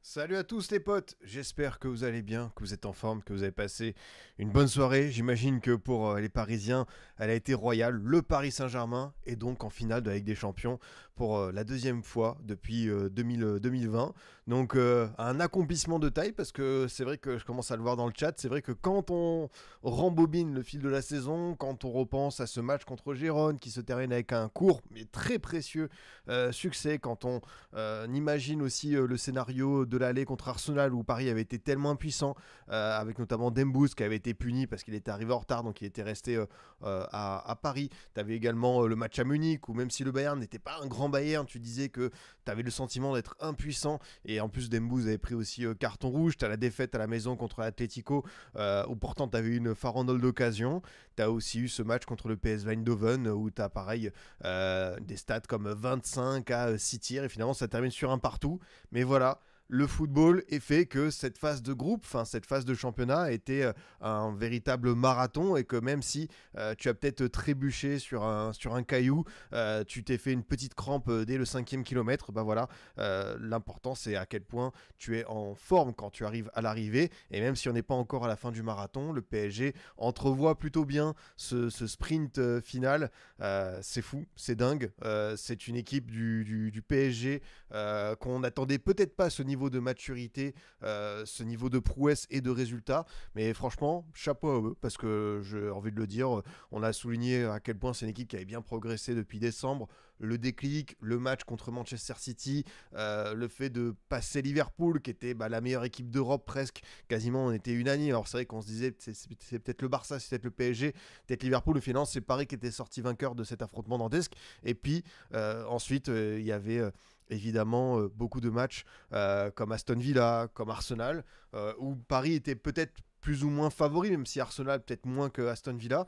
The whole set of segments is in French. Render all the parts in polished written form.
Salut à tous les potes, j'espère que vous allez bien, que vous êtes en forme, que vous avez passé une bonne soirée. J'imagine que pour les Parisiens, elle a été royale. Le Paris Saint-Germain est donc en finale de la Ligue des Champions pour la deuxième fois depuis 2020. Donc un accomplissement de taille parce que c'est vrai que je commence à le voir dans le chat. C'est vrai que quand on rembobine le fil de la saison, quand on repense à ce match contre Gérone qui se termine avec un court mais très précieux succès, quand on imagine aussi le scénario de l'aller contre Arsenal où Paris avait été tellement impuissant, avec notamment Dembouz qui avait été puni parce qu'il était arrivé en retard, donc il était resté à Paris. Tu avais également le match à Munich où même si le Bayern n'était pas un grand Bayern, tu disais que tu avais le sentiment d'être impuissant. Et en plus, Dembouz avait pris aussi carton rouge. Tu as la défaite à la maison contre l'Atlético où pourtant tu avais une farandole d'occasion. Tu as aussi eu ce match contre le PSV Eindhoven où tu as pareil des stats comme 25 à 6 tirs et finalement ça termine sur un partout. Mais voilà, le football est fait que cette phase de groupe, enfin cette phase de championnat a été un véritable marathon et que même si tu as peut-être trébuché sur un caillou, tu t'es fait une petite crampe dès le 5e kilomètre, bah voilà, l'important c'est à quel point tu es en forme quand tu arrives à l'arrivée et même si on n'est pas encore à la fin du marathon, le PSG entrevoit plutôt bien ce sprint final. C'est fou, c'est dingue, c'est une équipe du PSG qu'on n'attendait peut-être pas à ce niveau de maturité, ce niveau de prouesse et de résultats. Mais franchement, chapeau à eux, parce que j'ai envie de le dire, on a souligné à quel point c'est une équipe qui avait bien progressé depuis décembre. Le déclic, le match contre Manchester City, le fait de passer Liverpool, qui était la meilleure équipe d'Europe presque, quasiment on était unanime. Alors c'est vrai qu'on se disait c'est peut-être le Barça, c'est peut-être le PSG, peut-être Liverpool. Au final, c'est Paris qui était sorti vainqueur de cet affrontement dantesque. Et puis ensuite, il y avait évidemment beaucoup de matchs comme Aston Villa, comme Arsenal, où Paris était peut-être plus ou moins favori, même si Arsenal peut-être moins que Aston Villa,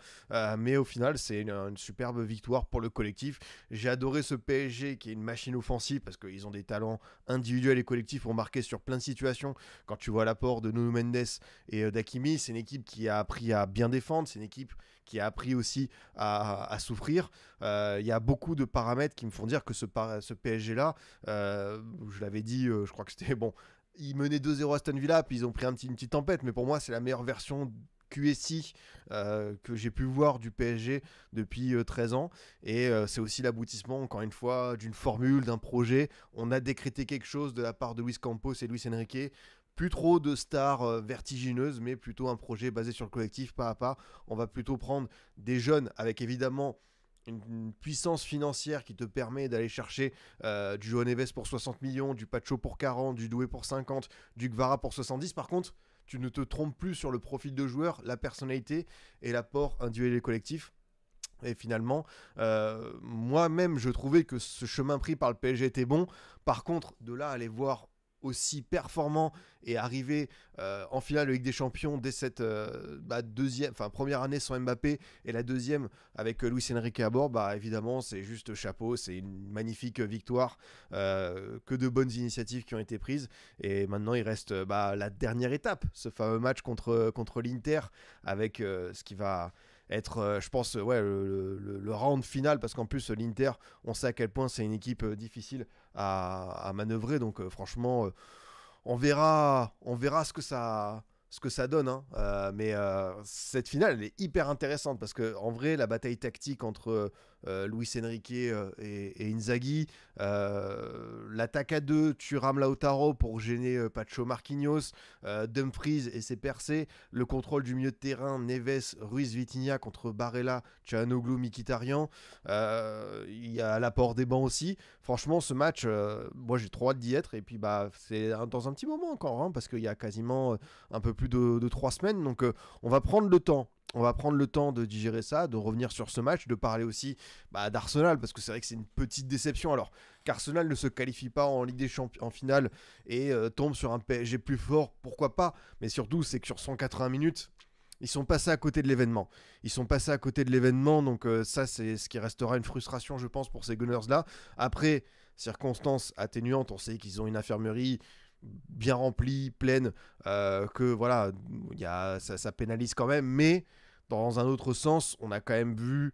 mais au final c'est une superbe victoire pour le collectif. J'ai adoré ce PSG qui est une machine offensive parce qu'ils ont des talents individuels et collectifs pour marquer sur plein de situations. Quand tu vois l'apport de Nuno Mendes et d'Hakimi, c'est une équipe qui a appris à bien défendre, c'est une équipe qui a appris aussi à souffrir. Il y a beaucoup de paramètres qui me font dire que ce PSG là, je l'avais dit, je crois que c'était bon, ils menaient 2-0 à Aston Villa, puis ils ont pris une petite tempête, mais pour moi, c'est la meilleure version QSI que j'ai pu voir du PSG depuis 13 ans. Et c'est aussi l'aboutissement, encore une fois, d'une formule, d'un projet. On a décrété quelque chose de la part de Luis Campos et Luis Enrique. Plus trop de stars vertigineuses, mais plutôt un projet basé sur le collectif, pas à pas. On va plutôt prendre des jeunes avec évidemment une puissance financière qui te permet d'aller chercher du João Neves pour 60 millions, du Pacho pour 40, du Doué pour 50, du Gvara pour 70. Par contre, tu ne te trompes plus sur le profil de joueur, la personnalité et l'apport individuel et collectif. Et finalement, moi-même, je trouvais que ce chemin pris par le PSG était bon. Par contre, de là à aller voir aussi performant et arriver en finale de Ligue des Champions dès cette première année sans Mbappé et la deuxième avec Luis Enrique à bord, évidemment c'est juste chapeau, c'est une magnifique victoire, que de bonnes initiatives qui ont été prises et maintenant il reste la dernière étape, ce fameux match contre l'Inter avec ce qui va être, je pense, le round final, parce qu'en plus, l'Inter, on sait à quel point c'est une équipe difficile à manœuvrer. Donc, franchement, on verra ce que ça donne. Hein. Mais cette finale, elle est hyper intéressante parce que en vrai, la bataille tactique entre Luis Enrique et Inzaghi, l'attaque à deux, Thuram Lautaro pour gêner Pacho Marquinhos, Dumfries et ses percées, le contrôle du milieu de terrain, Neves, Ruiz Vitinha contre Barella, Çalhanoğlu, Mkhitaryan. Il y a l'apport des bancs aussi. Franchement, ce match, moi j'ai trop hâte d'y être. Et puis c'est dans un petit moment encore, hein, parce qu'il y a quasiment un peu plus de 3 semaines. Donc on va prendre le temps. On va prendre le temps de digérer ça, de revenir sur ce match, de parler aussi d'Arsenal, parce que c'est vrai que c'est une petite déception. Alors qu'Arsenal ne se qualifie pas en Ligue des Champions en finale et tombe sur un PSG plus fort, pourquoi pas. Mais surtout, c'est que sur 180 minutes, ils sont passés à côté de l'événement. Ils sont passés à côté de l'événement, donc ça, c'est ce qui restera une frustration, je pense, pour ces Gunners-là. Après, circonstances atténuantes, on sait qu'ils ont une infirmerie bien remplie, pleine, que voilà, ça pénalise quand même, mais dans un autre sens, on a quand même vu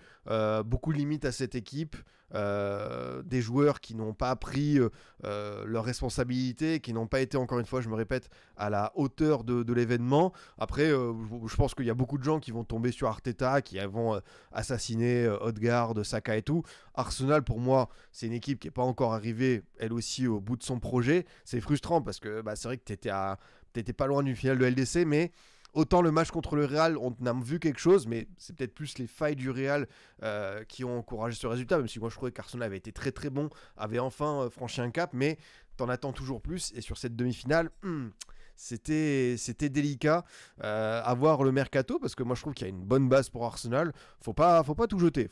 beaucoup de limites à cette équipe. Des joueurs qui n'ont pas pris leurs responsabilités, qui n'ont pas été, encore une fois, je me répète, à la hauteur de l'événement. Après, je pense qu'il y a beaucoup de gens qui vont tomber sur Arteta, qui vont assassiner Odegaard, Saka et tout. Arsenal, pour moi, c'est une équipe qui n'est pas encore arrivée, elle aussi, au bout de son projet. C'est frustrant parce que c'est vrai que t'étais pas loin d'une finale de LDC, mais autant le match contre le Real, on a vu quelque chose, mais c'est peut-être plus les failles du Real qui ont encouragé ce résultat, même si moi je trouvais qu'Arsenal avait été très très bon, avait enfin franchi un cap, mais t'en attends toujours plus, et sur cette demi-finale, c'était délicat à voir le mercato, parce que moi je trouve qu'il y a une bonne base pour Arsenal. Faut pas tout jeter,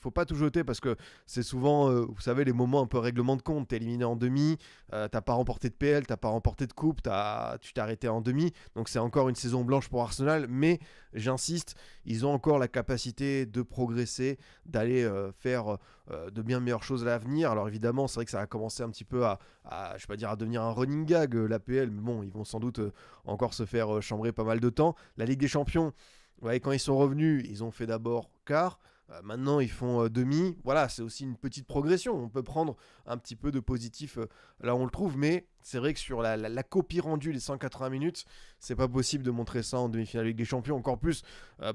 parce que c'est souvent, vous savez, les moments un peu règlement de compte. T'es éliminé en demi, t'as pas remporté de PL, t'as pas remporté de coupe, tu t'es arrêté en demi, donc c'est encore une saison blanche pour Arsenal, mais j'insiste, ils ont encore la capacité de progresser, d'aller faire de bien meilleures choses à l'avenir. Alors évidemment, c'est vrai que ça a commencé un petit peu je vais pas dire à devenir un running gag, l'APL, mais bon, ils vont sans doute encore se faire chambrer pas mal de temps. La Ligue des Champions, ouais, quand ils sont revenus, ils ont fait d'abord quart. Maintenant, ils font demi. Voilà, c'est aussi une petite progression. On peut prendre un petit peu de positif là où on le trouve, mais c'est vrai que sur la copie rendue, les 180 minutes, c'est pas possible de montrer ça en demi-finale Ligue des Champions. Encore plus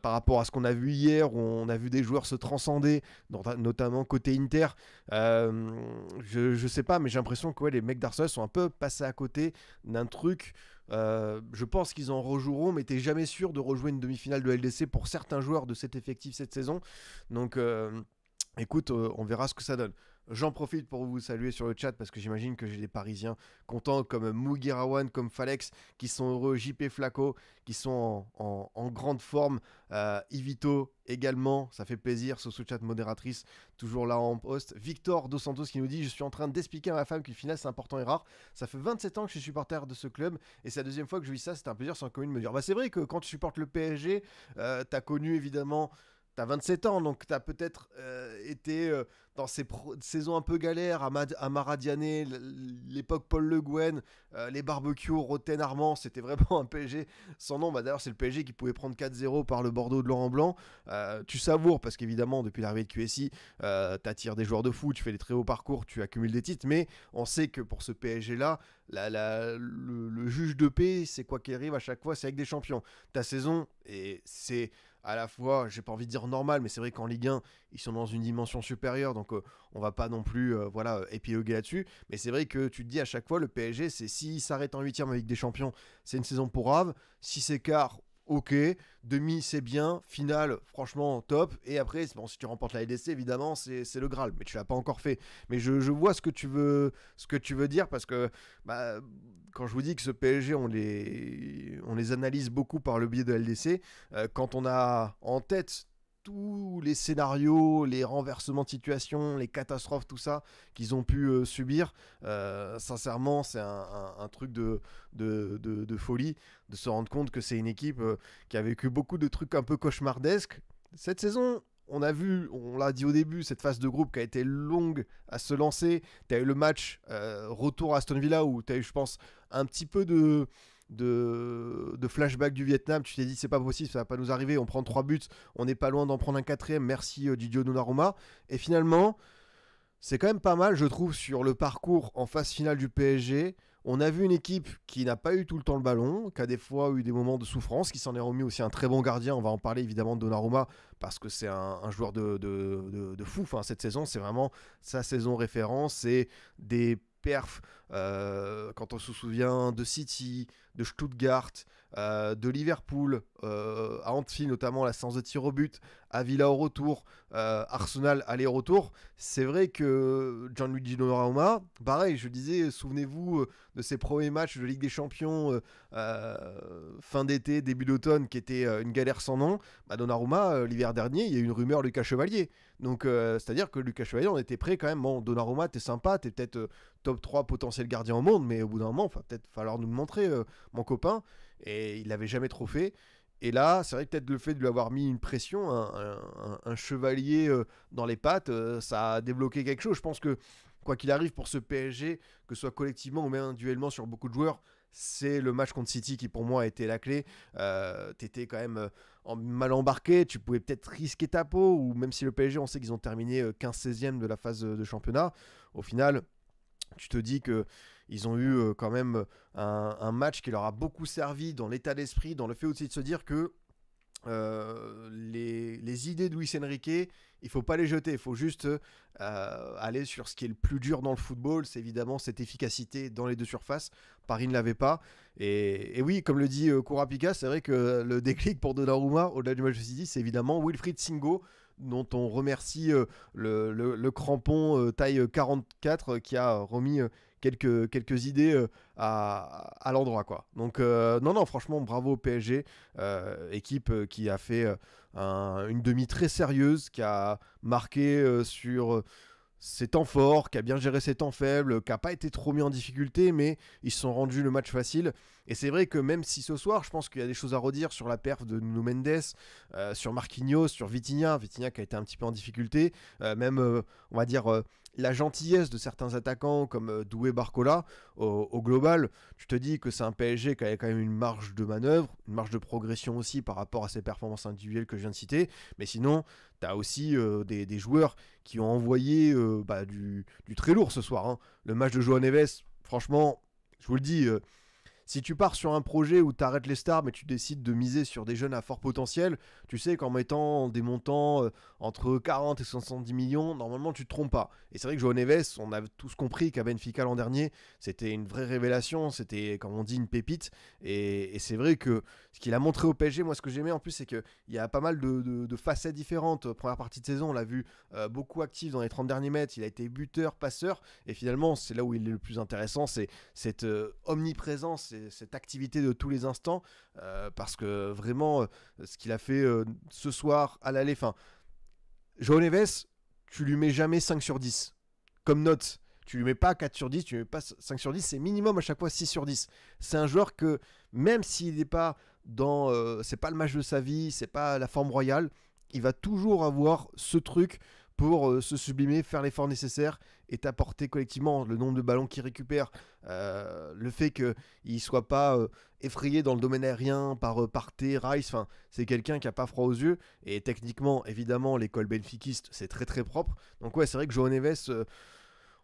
par rapport à ce qu'on a vu hier, où on a vu des joueurs se transcender, notamment côté Inter. Je sais pas, mais j'ai l'impression que les mecs d'Arsenal sont un peu passés à côté d'un truc. Je pense qu'ils en rejoueront, mais t'es jamais sûr de rejouer une demi-finale de LDC pour certains joueurs de cet effectif cette saison. Donc écoute, on verra ce que ça donne. J'en profite pour vous saluer sur le chat parce que j'imagine que j'ai des Parisiens contents comme Muguirawan, comme Falex, qui sont heureux, JP Flaco, qui sont en grande forme, Ivito également, ça fait plaisir, ce sous-chat modératrice, toujours là en poste. Victor Dos Santos qui nous dit « Je suis en train d'expliquer à ma femme qu'une finale c'est important et rare. Ça fait 27 ans que je suis supporter de ce club et c'est la deuxième fois que je vis ça, c'est un plaisir sans commune me dire. » C'est vrai que quand tu supportes le PSG, t'as connu évidemment... T'as 27 ans, donc t'as peut-être été dans ces saisons un peu galères à Maradiané, l'époque Paul Le Guen, les barbecues, Roten Armand, c'était vraiment un PSG sans nom. D'ailleurs, c'est le PSG qui pouvait prendre 4-0 par le Bordeaux de Laurent Blanc. Tu savoures, parce qu'évidemment, depuis l'arrivée de QSI, t'attires des joueurs de foot, tu fais des très hauts parcours, tu accumules des titres, mais on sait que pour ce PSG-là, le juge de paix, c'est quoi qu'il arrive à chaque fois, c'est avec des champions. Ta saison, et c'est... à la fois, j'ai pas envie de dire normal, mais c'est vrai qu'en Ligue 1, ils sont dans une dimension supérieure, donc on va pas non plus épiloguer là-dessus. Mais c'est vrai que tu te dis à chaque fois, le PSG, c'est s'il s'arrête en 8ème avec des champions, c'est une saison pour Rave. Si c'est quart, ok. Demi, c'est bien. Finale, franchement, top. Et après, bon, si tu remportes la LDC, évidemment, c'est le Graal. Mais tu l'as pas encore fait. Mais je vois ce que tu veux dire parce que quand je vous dis que ce PSG, on les analyse beaucoup par le biais de LDC, quand on a en tête tous les scénarios, les renversements de situation, les catastrophes, tout ça qu'ils ont pu subir, sincèrement, c'est un truc de folie de se rendre compte que c'est une équipe qui a vécu beaucoup de trucs un peu cauchemardesques. Cette saison, on a vu, on l'a dit au début, cette phase de groupe qui a été longue à se lancer. Tu as eu le match retour à Aston Villa où tu as eu, je pense, un petit peu de flashback du Vietnam. Tu t'es dit c'est pas possible, ça va pas nous arriver, on prend 3 buts, on n'est pas loin d'en prendre un 4ème, merci Didio Donnarumma. Et finalement c'est quand même pas mal je trouve sur le parcours en phase finale du PSG. On a vu une équipe qui n'a pas eu tout le temps le ballon, qui a des fois eu des moments de souffrance, qui s'en est remis aussi un très bon gardien. On va en parler évidemment de Donnarumma parce que c'est un joueur de fou. Enfin, cette saison, c'est vraiment sa saison référence. C'est des perfs quand on se souvient de City, de Stuttgart, de Liverpool, à Anfield notamment la séance de tir au but, à Villa au retour, Arsenal aller-retour. C'est vrai que Gianluigi Donnarumma, pareil, je disais, souvenez-vous de ses premiers matchs de Ligue des Champions fin d'été, début d'automne, qui était une galère sans nom. Donnarumma, l'hiver dernier, il y a eu une rumeur Lucas Chevalier. Donc, c'est-à-dire que Lucas Chevalier, on était prêt quand même. Bon, Donnarumma, t'es sympa, t'es peut-être top 3 potentiel gardien au monde, mais au bout d'un moment, il va peut-être falloir nous le montrer, mon copain. Et il l'avait jamais trop fait. Et là, c'est vrai que peut-être le fait de lui avoir mis une pression, un chevalier dans les pattes, ça a débloqué quelque chose. Je pense que, quoi qu'il arrive pour ce PSG, que ce soit collectivement ou même individuellement sur beaucoup de joueurs, c'est le match contre City qui pour moi a été la clé. T'étais quand même mal embarqué, tu pouvais peut-être risquer ta peau, ou même si le PSG, on sait qu'ils ont terminé 15-16e de la phase de championnat, au final, tu te dis que ils ont eu quand même un match qui leur a beaucoup servi dans l'état d'esprit, dans le fait aussi de se dire que les idées de Luis Enrique, il faut pas les jeter, il faut juste aller sur ce qui est le plus dur dans le football, c'est évidemment cette efficacité dans les deux surfaces. Paris ne l'avait pas. Et oui, comme le dit Kourapika, c'est vrai que le déclic pour Donnarumma, au-delà du match de City, c'est évidemment Wilfried Singo, dont on remercie le crampon taille 44 qui a remis quelques idées à l'endroit, quoi. Donc non, franchement, bravo au PSG, équipe qui a fait une demi très sérieuse, qui a marqué sur ses temps forts, qui a bien géré ses temps faibles, qui n'a pas été trop mis en difficulté, mais ils se sont rendus le match facile. Et c'est vrai que même si ce soir, je pense qu'il y a des choses à redire sur la perf de Nuno Mendes, sur Marquinhos, sur Vitinha qui a été un petit peu en difficulté, même, on va dire, la gentillesse de certains attaquants comme Doué Barcola, au global, tu te dis que c'est un PSG qui avait quand même une marge de manœuvre, une marge de progression aussi par rapport à ses performances individuelles que je viens de citer, mais sinon, tu as aussi des joueurs qui ont envoyé du très lourd ce soir, hein. Le match de João Neves, franchement, je vous le dis, si tu pars sur un projet où tu arrêtes les stars mais tu décides de miser sur des jeunes à fort potentiel, tu sais qu'en mettant des montants entre 40 et 70 millions, normalement tu te trompes pas. Et c'est vrai que João Neves, on a tous compris qu'à Benfica l'an dernier, c'était une vraie révélation, c'était comme on dit une pépite. Et c'est vrai que ce qu'il a montré au PSG, moi ce que j'aimais en plus, c'est qu'il y a pas mal de facettes différentes. Première partie de saison, on l'a vu beaucoup actif dans les 30 derniers mètres, il a été buteur, passeur, et finalement c'est là où il est le plus intéressant, c'est cette omniprésence, cette activité de tous les instants, parce que vraiment ce qu'il a fait ce soir à l'aller, enfin, João Neves, tu lui mets jamais 5 sur 10 comme note, tu lui mets pas 4 sur 10, tu lui mets pas 5 sur 10, c'est minimum à chaque fois 6 sur 10. C'est un joueur que même s'il n'est pas dans c'est pas le match de sa vie, c'est pas la forme royale, il va toujours avoir ce truc pour se sublimer, faire l'effort nécessaire et t'apporter collectivement le nombre de ballons qu'il récupère, le fait qu'il ne soit pas effrayé dans le domaine aérien par Partey, Rice, c'est quelqu'un qui n'a pas froid aux yeux, et techniquement, évidemment, l'école benfiquiste, c'est très très propre. Donc ouais, c'est vrai que João Neves,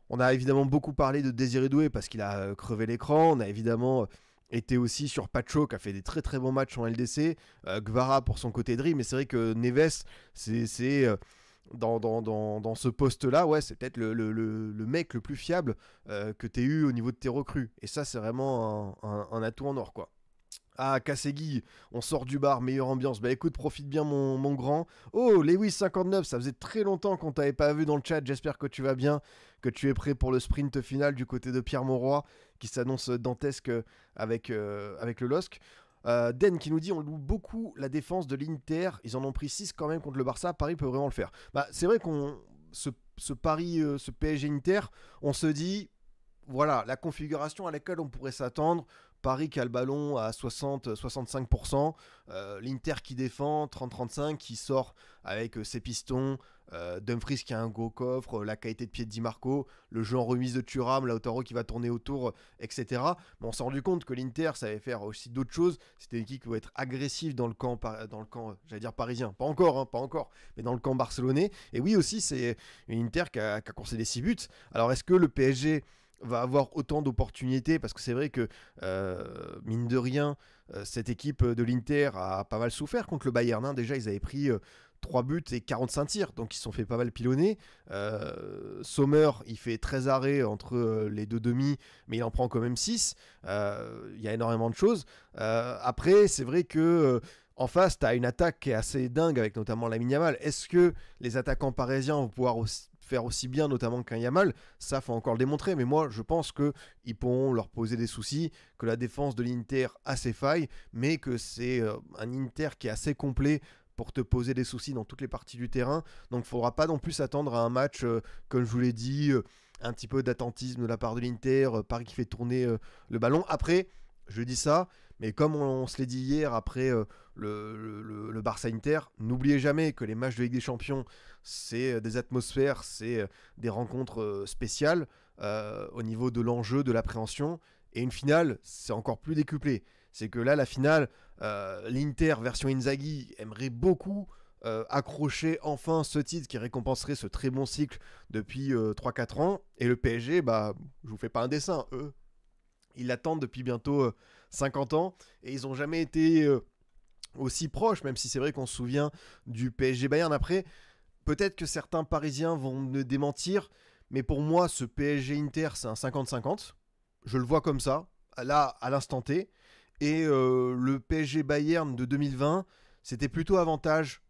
on a évidemment beaucoup parlé de Désiré Doué parce qu'il a crevé l'écran, on a évidemment était aussi sur Pacho qui a fait des très très bons matchs en LDC, Gvara pour son côté dream, mais c'est vrai que Neves, c'est dans ce poste-là, ouais, c'est peut-être le mec le plus fiable que tu aies eu au niveau de tes recrues. Et ça, c'est vraiment un atout en or, quoi. Ah, Kasegi, on sort du bar, meilleure ambiance. Bah écoute, profite bien mon grand. Oh, Lewis59, ça faisait très longtemps qu'on t'avait pas vu dans le chat. J'espère que tu vas bien, que tu es prêt pour le sprint final du côté de Pierre Mauroy, qui s'annonce dantesque avec le LOSC. Den qui nous dit on loue beaucoup la défense de l'Inter, ils en ont pris 6 quand même contre le Barça, Paris peut vraiment le faire. Bah, c'est vrai qu'on ce Paris, ce PSG Inter, on se dit voilà la configuration à laquelle on pourrait s'attendre. Paris qui a le ballon à 60-65%, l'Inter qui défend 30-35, qui sort avec ses pistons, Dumfries qui a un gros coffre, la qualité de pied de Di Marco, le jeu en remise de Thuram, Lautaro qui va tourner autour, etc. Mais on s'est rendu compte que l'Inter savait faire aussi d'autres choses. C'était une équipe qui va être agressive dans le camp j'allais dire parisien, pas encore, mais dans le camp barcelonais. Et oui aussi, c'est une Inter qui a concédé 6 buts. Alors est-ce que le PSG va avoir autant d'opportunités, parce que c'est vrai que mine de rien cette équipe de l'Inter a pas mal souffert contre le Bayern, hein. Déjà ils avaient pris 3 buts et 45 tirs, donc ils se sont fait pas mal pilonner. Sommer il fait 13 arrêts entre les deux demi, mais il en prend quand même 6. Il y a énormément de choses. Après c'est vrai que en face, tu as une attaque qui est assez dingue avec notamment Lamine Yamal. Est-ce que les attaquants parisiens vont pouvoir faire aussi bien, notamment qu'un Yamal? Ça, faut encore le démontrer. Mais moi, je pense qu'ils pourront leur poser des soucis, que la défense de l'Inter a ses failles, mais que c'est un Inter qui est assez complet pour te poser des soucis dans toutes les parties du terrain. Donc, il ne faudra pas non plus s'attendre à un match, comme je vous l'ai dit, un petit peu d'attentisme de la part de l'Inter, Paris qui fait tourner le ballon. Après, je dis ça, mais comme on se l'est dit hier après le Barça Inter, n'oubliez jamais que les matchs de Ligue des Champions, c'est des atmosphères, c'est des rencontres spéciales au niveau de l'enjeu, de l'appréhension. Et une finale, c'est encore plus décuplé. C'est que là, la finale, l'Inter version Inzaghi aimerait beaucoup accrocher enfin ce titre qui récompenserait ce très bon cycle depuis 3-4 ans. Et le PSG, bah, je vous fais pas un dessin, eux, ils l'attendent depuis bientôt 50 ans et ils n'ont jamais été aussi proches, même si c'est vrai qu'on se souvient du PSG Bayern. Après, peut-être que certains Parisiens vont me démentir, mais pour moi, ce PSG Inter, c'est un 50-50. Je le vois comme ça, là, à l'instant T. Et le PSG Bayern de 2020, c'était plutôt avantage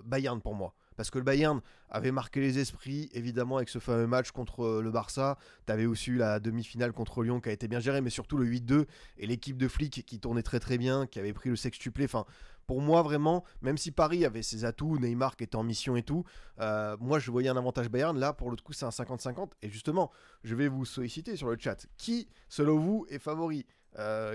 Bayern pour moi. Parce que le Bayern avait marqué les esprits, évidemment, avec ce fameux match contre le Barça. Tu avais aussi eu la demi-finale contre Lyon qui a été bien gérée, mais surtout le 8-2 et l'équipe de flics qui tournait très très bien, qui avait pris le sextuplé. Enfin, pour moi, vraiment, même si Paris avait ses atouts, Neymar qui était en mission et tout, moi je voyais un avantage Bayern. Là, pour le coup, c'est un 50-50. Et justement, je vais vous solliciter sur le chat. Qui, selon vous, est favori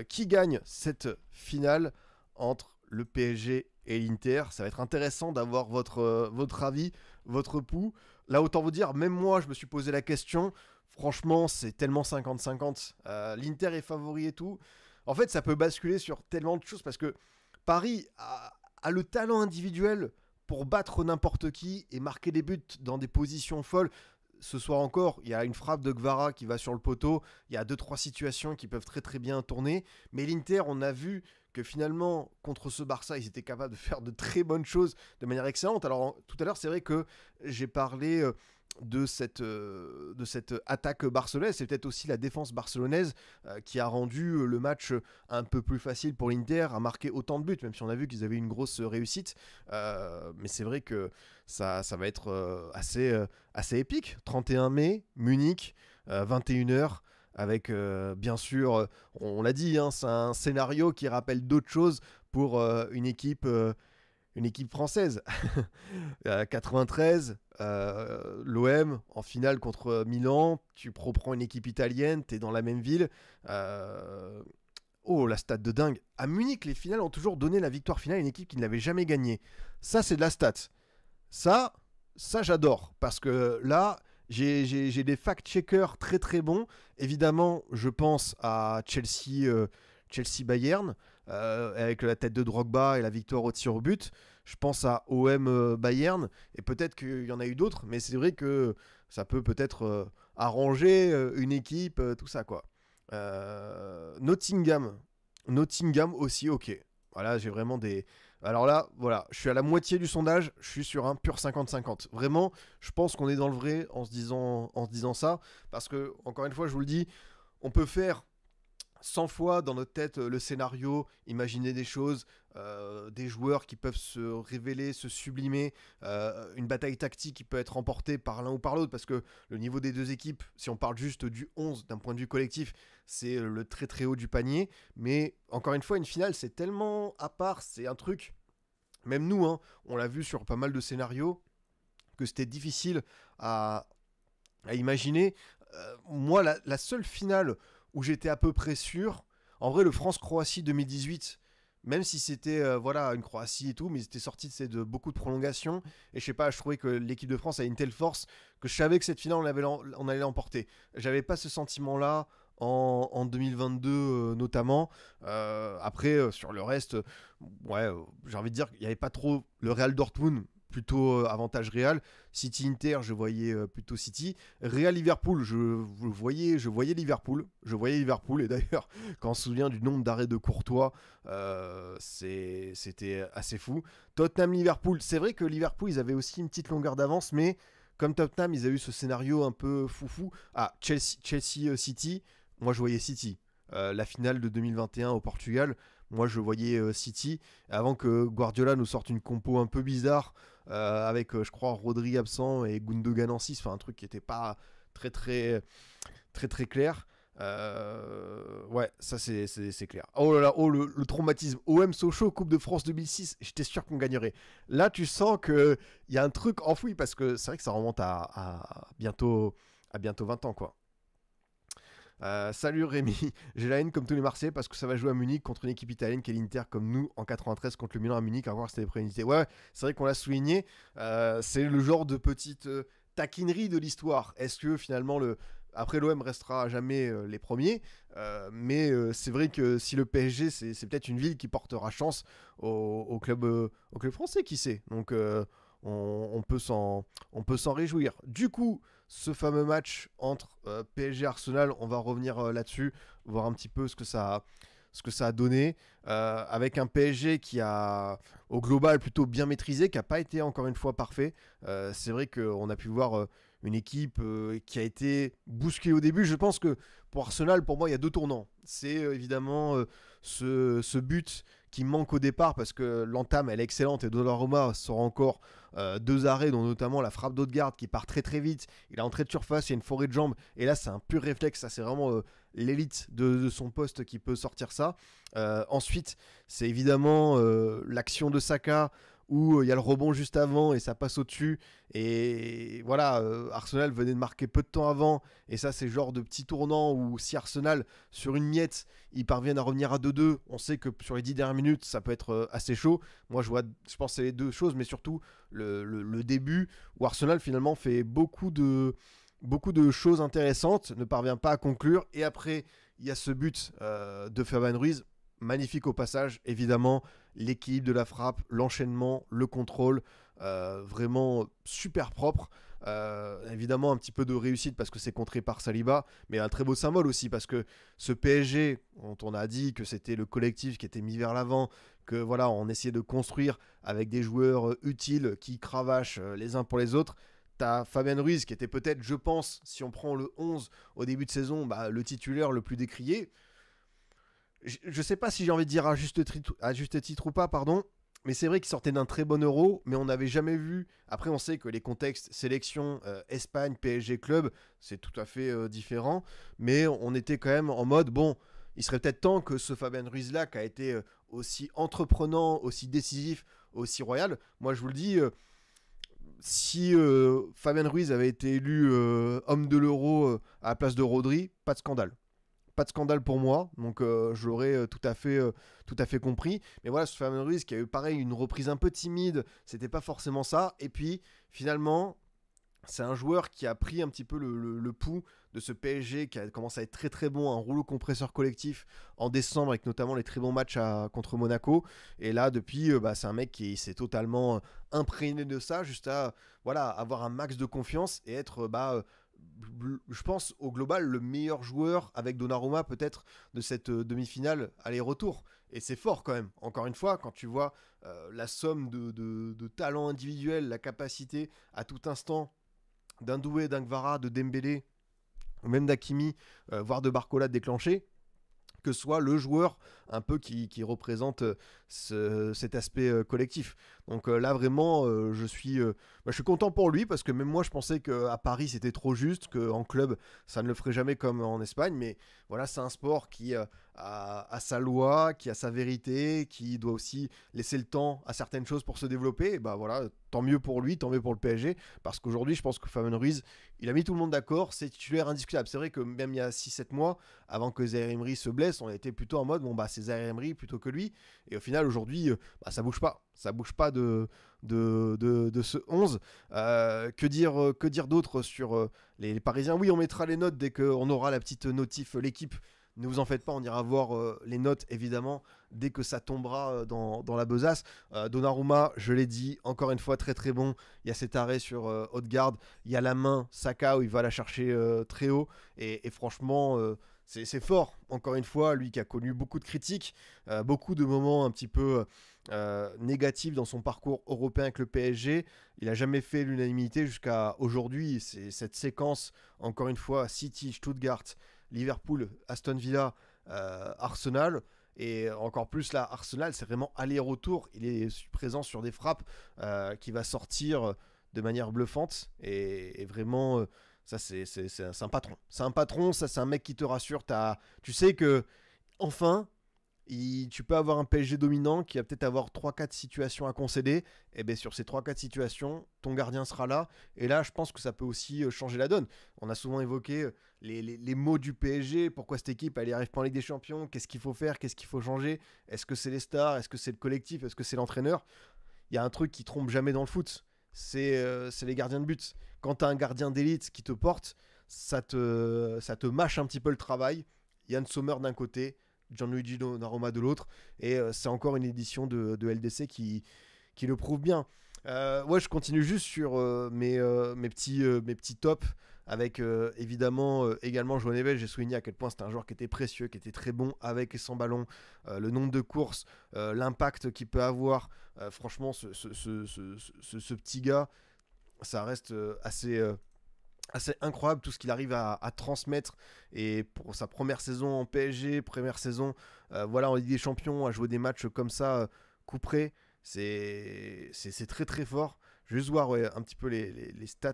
qui gagne cette finale entre le PSG et l'Inter? Ça va être intéressant d'avoir votre avis, votre pouls. Là, autant vous dire, même moi, je me suis posé la question. Franchement, c'est tellement 50-50. L'Inter est favori et tout. En fait, ça peut basculer sur tellement de choses parce que Paris a le talent individuel pour battre n'importe qui et marquer des buts dans des positions folles. Ce soir encore, il y a une frappe de Gvara qui va sur le poteau. Il y a 2-3 situations qui peuvent très très bien tourner. Mais l'Inter, on a vu que finalement, contre ce Barça, ils étaient capables de faire de très bonnes choses de manière excellente. Alors, tout à l'heure, c'est vrai que j'ai parlé de cette attaque barcelonaise. C'est peut-être aussi la défense barcelonaise qui a rendu le match un peu plus facile pour l'Inter à marquer autant de buts, même si on a vu qu'ils avaient une grosse réussite. Mais c'est vrai que ça va être assez épique. 31 mai, Munich, 21h. Avec bien sûr, on l'a dit, hein, c'est un scénario qui rappelle d'autres choses pour une équipe française. 93, l'OM en finale contre Milan, tu reprends une équipe italienne, tu es dans la même ville. Oh, la stat de dingue. À Munich, les finales ont toujours donné la victoire finale à une équipe qui ne l'avait jamais gagnée. Ça, c'est de la stat. Ça j'adore. Parce que là, j'ai des fact-checkers très très bons. Évidemment, je pense à Chelsea-Bayern, avec la tête de Drogba et la victoire au tir au but. Je pense à OM-Bayern, et peut-être qu'il y en a eu d'autres, mais c'est vrai que ça peut peut-être arranger une équipe, tout ça, quoi. Nottingham aussi, ok. Voilà, j'ai vraiment des... Alors là, voilà, je suis à la moitié du sondage, je suis sur un pur 50-50. Vraiment, je pense qu'on est dans le vrai en se disant ça, parce que, encore une fois, je vous le dis, on peut faire 100 fois dans notre tête le scénario, imaginer des choses, des joueurs qui peuvent se révéler, se sublimer, une bataille tactique qui peut être remportée par l'un ou par l'autre, parce que le niveau des deux équipes, si on parle juste du 11 d'un point de vue collectif, c'est le très très haut du panier, mais encore une fois, une finale, c'est tellement à part, c'est un truc, même nous, hein, on l'a vu sur pas mal de scénarios, que c'était difficile à imaginer. Moi, la seule finale où j'étais à peu près sûr, en vrai, le France-Croatie 2018, même si c'était voilà, une Croatie et tout, mais ils étaient sortis de beaucoup de prolongations. Et je sais pas, je trouvais que l'équipe de France avait une telle force que je savais que cette finale, on allait l'emporter. J'avais pas ce sentiment-là en 2022 notamment. Après, sur le reste, ouais, j'ai envie de dire qu'il n'y avait pas trop le Real Dortmund. Plutôt avantage Real. City Inter, je voyais plutôt City. Real Liverpool, je voyais Liverpool. Je voyais Liverpool. Et d'ailleurs, quand on se souvient du nombre d'arrêts de Courtois, c'était assez fou. Tottenham Liverpool, c'est vrai que Liverpool, ils avaient aussi une petite longueur d'avance, mais comme Tottenham, ils avaient eu ce scénario un peu foufou. Ah, Chelsea City, moi je voyais City. La finale de 2021 au Portugal, moi je voyais City. Avant que Guardiola nous sorte une compo un peu bizarre, avec je crois Rodri absent et Gundogan en 6, enfin un truc qui n'était pas très très très très clair. Ouais, ça c'est clair. Oh là là, oh le traumatisme. OM Sochaux, Coupe de France 2006, j'étais sûr qu'on gagnerait. Là, tu sens qu'il y a un truc enfoui parce que c'est vrai que ça remonte à bientôt 20 ans, quoi. Salut Rémi, j'ai la haine comme tous les Marseillais parce que ça va jouer à Munich contre une équipe italienne qui est l'Inter comme nous en 93 contre le Milan à Munich. À voir si c'était des préunités. Ouais, c'est vrai qu'on l'a souligné. C'est le genre de petite taquinerie de l'histoire. Est-ce que finalement Après, l'OM restera à jamais les premiers, mais c'est vrai que si le PSG, c'est peut-être une ville qui portera chance au club français, qui sait. Donc, on peut s'en réjouir. Du coup, ce fameux match entre PSG et Arsenal, on va revenir là-dessus, voir un petit peu ce que ça a donné, avec un PSG qui a, au global, plutôt bien maîtrisé, qui n'a pas été encore une fois parfait. C'est vrai qu'on a pu voir une équipe qui a été bousculée au début. Je pense que pour Arsenal, pour moi, il y a deux tournants. C'est évidemment ce but qui manque au départ parce que l'entame elle est excellente et Donnarumma sort encore deux arrêts, dont notamment la frappe d'Odegaard qui part très très vite. Il est entré de surface, il y a une forêt de jambes et là c'est un pur réflexe. Ça c'est vraiment l'élite de son poste qui peut sortir ça. Ensuite, c'est évidemment l'action de Saka où il y a le rebond juste avant et ça passe au-dessus. Et voilà, Arsenal venait de marquer peu de temps avant. Et ça, c'est le genre de petit tournant où si Arsenal, sur une miette, ils parviennent à revenir à 2-2, on sait que sur les 10 dernières minutes, ça peut être assez chaud. Moi, je pense que c'est les deux choses, mais surtout le début où Arsenal finalement fait beaucoup de choses intéressantes, ne parvient pas à conclure. Et après, il y a ce but de Fabian Ruiz, magnifique au passage, évidemment, l'équilibre de la frappe, l'enchaînement, le contrôle, vraiment super propre. Évidemment, un petit peu de réussite parce que c'est contré par Saliba, mais un très beau symbole aussi parce que ce PSG, dont on a dit que c'était le collectif qui était mis vers l'avant, que voilà, on essayait de construire avec des joueurs utiles qui cravachent les uns pour les autres. T'as Fabian Ruiz qui était peut-être, je pense, si on prend le 11 au début de saison, le titulaire le plus décrié. Je sais pas si j'ai envie de dire à juste titre ou pas, pardon, mais c'est vrai qu'il sortait d'un très bon Euro, mais on n'avait jamais vu. Après, on sait que les contextes sélection Espagne, PSG club, c'est tout à fait différent, mais on était quand même en mode bon, il serait peut-être temps que ce Fabian Ruiz là, qui a été aussi entreprenant, aussi décisif, aussi royal. Moi, je vous le dis. Si Fabian Ruiz avait été élu homme de l'Euro à la place de Rodri, pas de scandale. Pas de scandale pour moi, donc je l'aurais tout à fait compris. Mais voilà, ce Fabian Ruiz qui a eu pareil une reprise un peu timide, c'était pas forcément ça. Et puis finalement, c'est un joueur qui a pris un petit peu le pouls de ce PSG qui a commencé à être très très bon, un rouleau compresseur collectif en décembre avec notamment les très bons matchs contre Monaco. Et là, depuis, c'est un mec qui s'est totalement imprégné de ça, juste à voilà, avoir un max de confiance et être je pense au global le meilleur joueur avec Donnarumma peut-être de cette demi-finale aller-retour. Et c'est fort quand même, encore une fois, quand tu vois la somme de talents individuels, la capacité à tout instant d'un Doué, d'un Gvara, de Dembélé, ou même d'Hakimi, voire de Barcola de déclencher, que soit le joueur un peu qui représente cet aspect collectif. Donc là vraiment je suis content pour lui parce que même moi je pensais qu'à Paris c'était trop juste, qu'en club ça ne le ferait jamais comme en Espagne, mais voilà, c'est un sport qui a sa loi, qui a sa vérité, qui doit aussi laisser le temps à certaines choses pour se développer. Et bah voilà, tant mieux pour lui, tant mieux pour le PSG, parce qu'aujourd'hui je pense que Fabian Ruiz il a mis tout le monde d'accord, c'est titulaire indiscutable. C'est vrai que même il y a 6-7 mois, avant que Zaïre Emery se blesse, on était plutôt en mode bon c'est Zaïre Emery plutôt que lui. Et au final aujourd'hui, ça bouge pas de ce 11. Que dire d'autre sur les Parisiens? Oui, on mettra les notes dès qu'on aura la petite notif l'équipe. Ne vous en faites pas, on ira voir les notes évidemment dès que ça tombera dans la besace. Donnarumma, je l'ai dit, encore une fois très très bon. Il y a cet arrêt sur Odegaard, il y a la main Saka où il va la chercher très haut et franchement c'est fort. Encore une fois, lui qui a connu beaucoup de critiques, beaucoup de moments un petit peu négatifs dans son parcours européen avec le PSG. Il n'a jamais fait l'unanimité jusqu'à aujourd'hui. C'est cette séquence, encore une fois, City, Stuttgart, Liverpool, Aston Villa, Arsenal. Et encore plus là, Arsenal, c'est vraiment aller-retour. Il est présent sur des frappes qui va sortir de manière bluffante. Et vraiment, ça, c'est un patron. C'est un patron, ça, c'est un mec qui te rassure. Tu sais que, enfin, tu peux avoir un PSG dominant qui va peut-être avoir 3-4 situations à concéder. Et bien sur ces 3-4 situations, ton gardien sera là. Et là, je pense que ça peut aussi changer la donne. On a souvent évoqué les mots du PSG. Pourquoi cette équipe, elle n'y arrive pas en Ligue des Champions? Qu'est-ce qu'il faut faire? Qu'est-ce qu'il faut changer? Est-ce que c'est les stars? Est-ce que c'est le collectif? Est-ce que c'est l'entraîneur? Il y a un truc qui trompe jamais dans le foot. C'est les gardiens de but. Quand tu as un gardien d'élite qui te porte, ça te mâche un petit peu le travail. Yann Sommer d'un côté, Gianluigi Donnarumma de l'autre, et c'est encore une édition de LDC qui le prouve bien. Ouais, je continue juste sur mes petits tops, avec évidemment également João Neves. J'ai souligné à quel point c'était un joueur qui était précieux, qui était très bon avec et sans ballon, le nombre de courses, l'impact qu'il peut avoir. Franchement, ce petit gars, ça reste assez incroyable tout ce qu'il arrive à transmettre. Et pour sa première saison en PSG, première saison voilà, en Ligue des Champions, à jouer des matchs comme ça, coup près, c'est très très fort. Je vais juste voir ouais, un petit peu les stats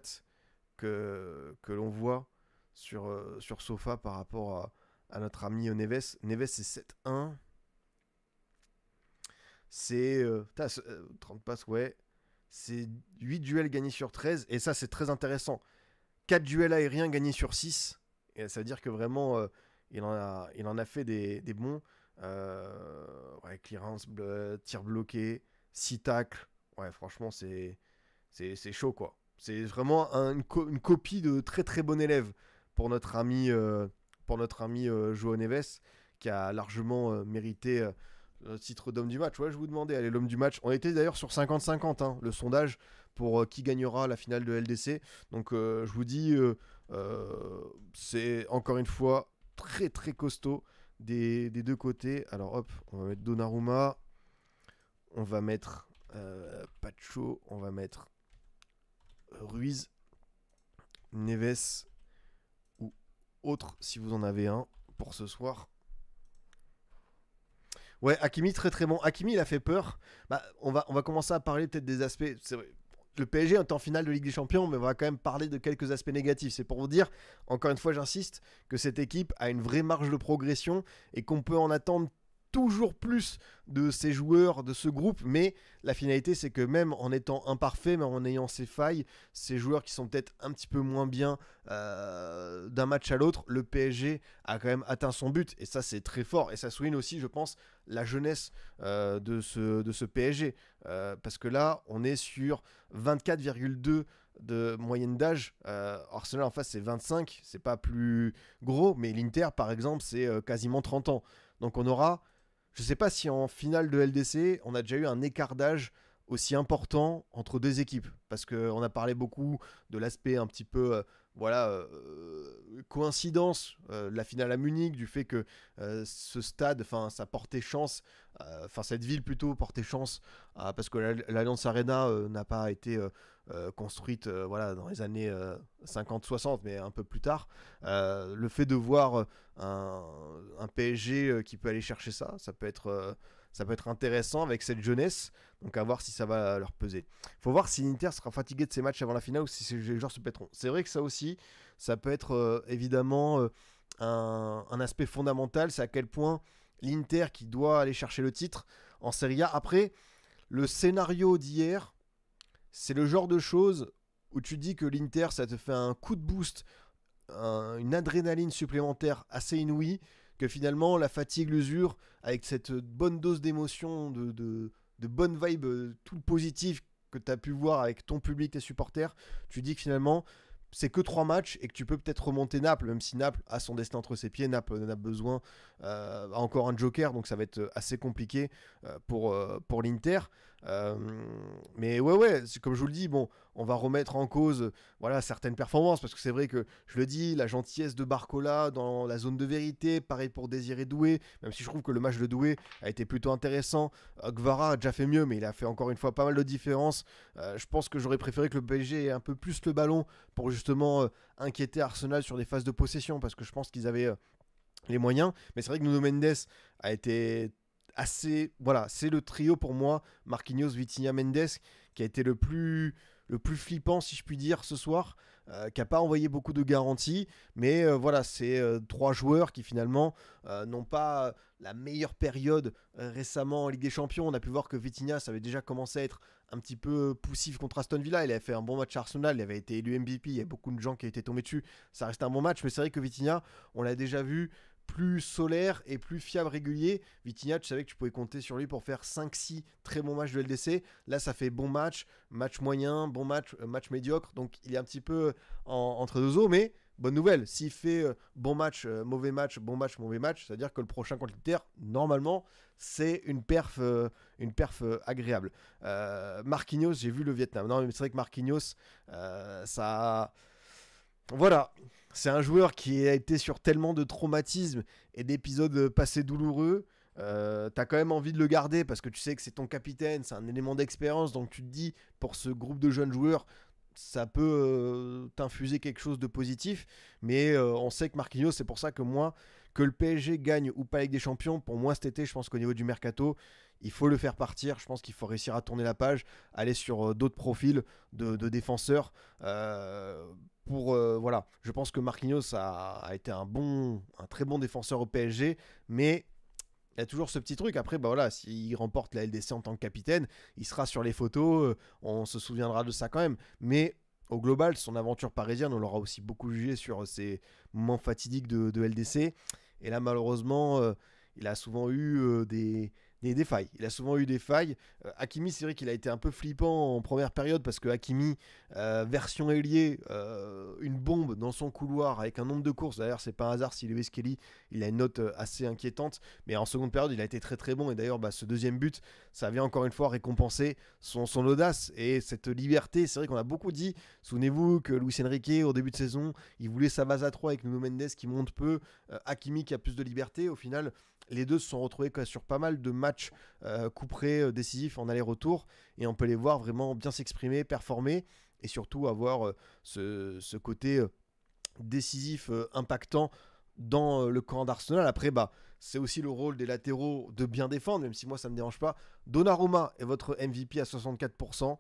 que l'on voit sur Sofa par rapport à notre ami Neves. Neves c'est 7-1. C'est 30 passes, ouais. C'est 8 duels gagnés sur 13. Et ça, c'est très intéressant. 4 duels aériens gagnés sur 6. Et ça veut dire que vraiment, il en a fait des bons. Ouais, clearance, tir bloqué, 6 tacles. Ouais, franchement, c'est chaud, quoi. C'est vraiment une copie de très très bon élève pour notre ami João Neves, qui a largement mérité le titre d'homme du match. Ouais, je vous demandais, allez, l'homme du match. On était d'ailleurs sur 50-50, hein, le sondage pour qui gagnera la finale de LDC. Donc je vous dis, c'est encore une fois très très costaud des deux côtés. Alors hop, on va mettre Donnarumma, on va mettre Pacho, on va mettre Ruiz, Neves ou autre si vous en avez un pour ce soir. Ouais, Hakimi très très bon. Hakimi il a fait peur. Bah, on va commencer à parler peut-être des aspects. C'est vrai, le PSG est en finale de Ligue des Champions, mais on va quand même parler de quelques aspects négatifs. C'est pour vous dire, encore une fois j'insiste, que cette équipe a une vraie marge de progression et qu'on peut en attendre toujours plus de ces joueurs, de ce groupe, mais la finalité c'est que même en étant imparfait, même en ayant ces failles, ces joueurs qui sont peut-être un petit peu moins bien d'un match à l'autre, le PSG a quand même atteint son but, et ça c'est très fort, et ça souligne aussi je pense la jeunesse de ce PSG, parce que là on est sur 24,2 de moyenne d'âge. Arsenal en face c'est 25, c'est pas plus gros, mais l'Inter par exemple c'est quasiment 30 ans. Donc on aura, je ne sais pas si en finale de LDC, on a déjà eu un écart d'âge aussi important entre deux équipes. Parce qu'on a parlé beaucoup de l'aspect un petit peu, voilà, coïncidence, la finale à Munich, du fait que ce stade, enfin, ça portait chance, enfin, cette ville plutôt portait chance, parce que l'Allianz Arena n'a pas été construite voilà, dans les années 50-60, mais un peu plus tard. Le fait de voir un PSG qui peut aller chercher ça, ça peut être intéressant avec cette jeunesse, donc à voir si ça va leur peser. Il faut voir si l'Inter sera fatigué de ses matchs avant la finale ou si les joueurs se pèteront. C'est vrai que ça aussi, ça peut être évidemment un aspect fondamental, c'est à quel point l'Inter qui doit aller chercher le titre en Serie A. Après, le scénario d'hier, c'est le genre de choses où tu dis que l'Inter, ça te fait un coup de boost, une adrénaline supplémentaire assez inouïe, que finalement la fatigue, l'usure, avec cette bonne dose d'émotion, de bonne vibe, tout le positif que tu as pu voir avec ton public, tes supporters, tu dis que finalement c'est que 3 matchs et que tu peux peut-être remonter Naples, même si Naples a son destin entre ses pieds. Naples en a besoin, a encore un joker, donc ça va être assez compliqué pour l'Inter. Euh, mais ouais, comme je vous le dis, bon, on va remettre en cause voilà, certaines performances, parce que c'est vrai que, je le dis, la gentillesse de Barcola dans la zone de vérité, pareil pour Désiré Doué, même si je trouve que le match de Doué a été plutôt intéressant. Gvara a déjà fait mieux, mais il a fait encore une fois pas mal de différences. Je pense que j'aurais préféré que le PSG ait un peu plus le ballon pour justement inquiéter Arsenal sur des phases de possession, parce que je pense qu'ils avaient les moyens. Mais c'est vrai que Nuno Mendes a été assez... Voilà, c'est le trio pour moi, Marquinhos, Vitinha, Mendes, qui a été le plus flippant, si je puis dire, ce soir, qui n'a pas envoyé beaucoup de garanties, mais voilà, c'est 3 joueurs qui finalement n'ont pas la meilleure période récemment en Ligue des Champions. On a pu voir que Vitinha, ça avait déjà commencé à être un petit peu poussif contre Aston Villa. Il avait fait un bon match à Arsenal, il avait été élu MVP, il y a beaucoup de gens qui étaient tombés dessus. Ça reste un bon match, mais c'est vrai que Vitinha, on l'a déjà vu plus solaire et plus fiable, régulier. Vitinha, tu savais que tu pouvais compter sur lui pour faire 5-6 très bons matchs de LDC. Là, ça fait bon match, match moyen, bon match, match médiocre. Donc, il est un petit peu entre deux eaux. Mais bonne nouvelle. S'il fait bon match, mauvais match, bon match, mauvais match, c'est-à-dire que le prochain contre l'Inter, normalement, c'est une perf agréable. Marquinhos, j'ai vu le Vietnam. Non, mais c'est vrai que Marquinhos, ça... Voilà, c'est un joueur qui a été sur tellement de traumatismes et d'épisodes passés douloureux. T'as quand même envie de le garder parce que tu sais que c'est ton capitaine, c'est un élément d'expérience, donc tu te dis, pour ce groupe de jeunes joueurs, ça peut t'infuser quelque chose de positif, mais on sait que Marquinhos, c'est pour ça que moi, que le PSG gagne ou pas avec des champions, pour moi cet été, je pense qu'au niveau du mercato, il faut le faire partir, je pense qu'il faut réussir à tourner la page, aller sur d'autres profils de défenseurs, voilà, je pense que Marquinhos a été un très bon défenseur au PSG, mais il y a toujours ce petit truc. Après, bah voilà, s'il remporte la LDC en tant que capitaine, il sera sur les photos, on se souviendra de ça quand même. Mais au global, son aventure parisienne, on l'aura aussi beaucoup jugé sur ses moments fatidiques de LDC. Et là, malheureusement, il a souvent eu des failles. Il a souvent eu des failles. Hakimi, c'est vrai qu'il a été un peu flippant en première période parce que Hakimi, version ailier, une bombe dans son couloir avec un nombre de courses. D'ailleurs, c'est pas un hasard si Lewis Kelly, il a une note assez inquiétante. Mais en seconde période, il a été très très bon. Et d'ailleurs, ce deuxième but, ça vient encore une fois récompenser son audace et cette liberté. C'est vrai qu'on a beaucoup dit, souvenez-vous que Luis Enrique, au début de saison, il voulait sa base à 3 avec Nuno Mendes qui monte peu, Hakimi qui a plus de liberté. Au final, les deux se sont retrouvés sur pas mal de matchs couperés décisifs en aller-retour et on peut les voir vraiment bien s'exprimer, performer et surtout avoir ce côté décisif, impactant dans le camp d'Arsenal. Après, c'est aussi le rôle des latéraux de bien défendre, même si moi ça me dérange pas. Donnarumma est votre MVP à 64%,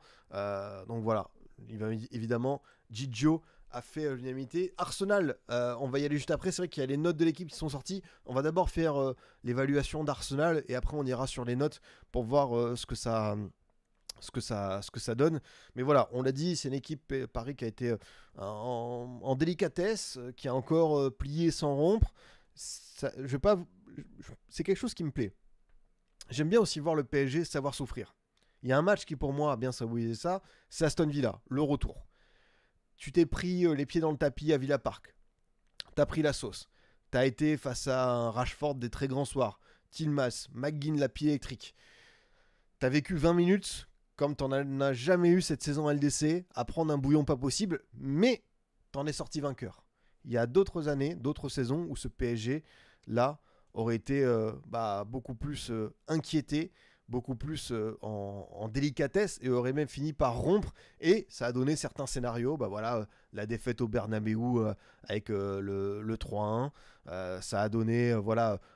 donc voilà, il va évidemment Gigio a fait l'unanimité. Arsenal, on va y aller juste après. C'est vrai qu'il y a les notes de l'équipe qui sont sorties. On va d'abord faire l'évaluation d'Arsenal et après on ira sur les notes pour voir ce que ça donne. Mais voilà, on l'a dit, c'est une équipe Paris qui a été en délicatesse, qui a encore plié sans rompre. C'est quelque chose qui me plaît. J'aime bien aussi voir le PSG savoir souffrir. Il y a un match qui pour moi a bien symbolisé ça, c'est Aston Villa, le retour. Tu t'es pris les pieds dans le tapis à Villa Park. T'as pris la sauce. T'as été face à un Rashford des très grands soirs. Tillmans, McGinn, la pile électrique. T'as vécu 20 minutes comme t'en as jamais eu cette saison LDC, à prendre un bouillon pas possible, mais t'en es sorti vainqueur. Il y a d'autres années, d'autres saisons où ce PSG, là, aurait été beaucoup plus inquiété, beaucoup plus en délicatesse et aurait même fini par rompre. Et ça a donné certains scénarios. La défaite au Bernabeu avec le 3-1. Ça a donné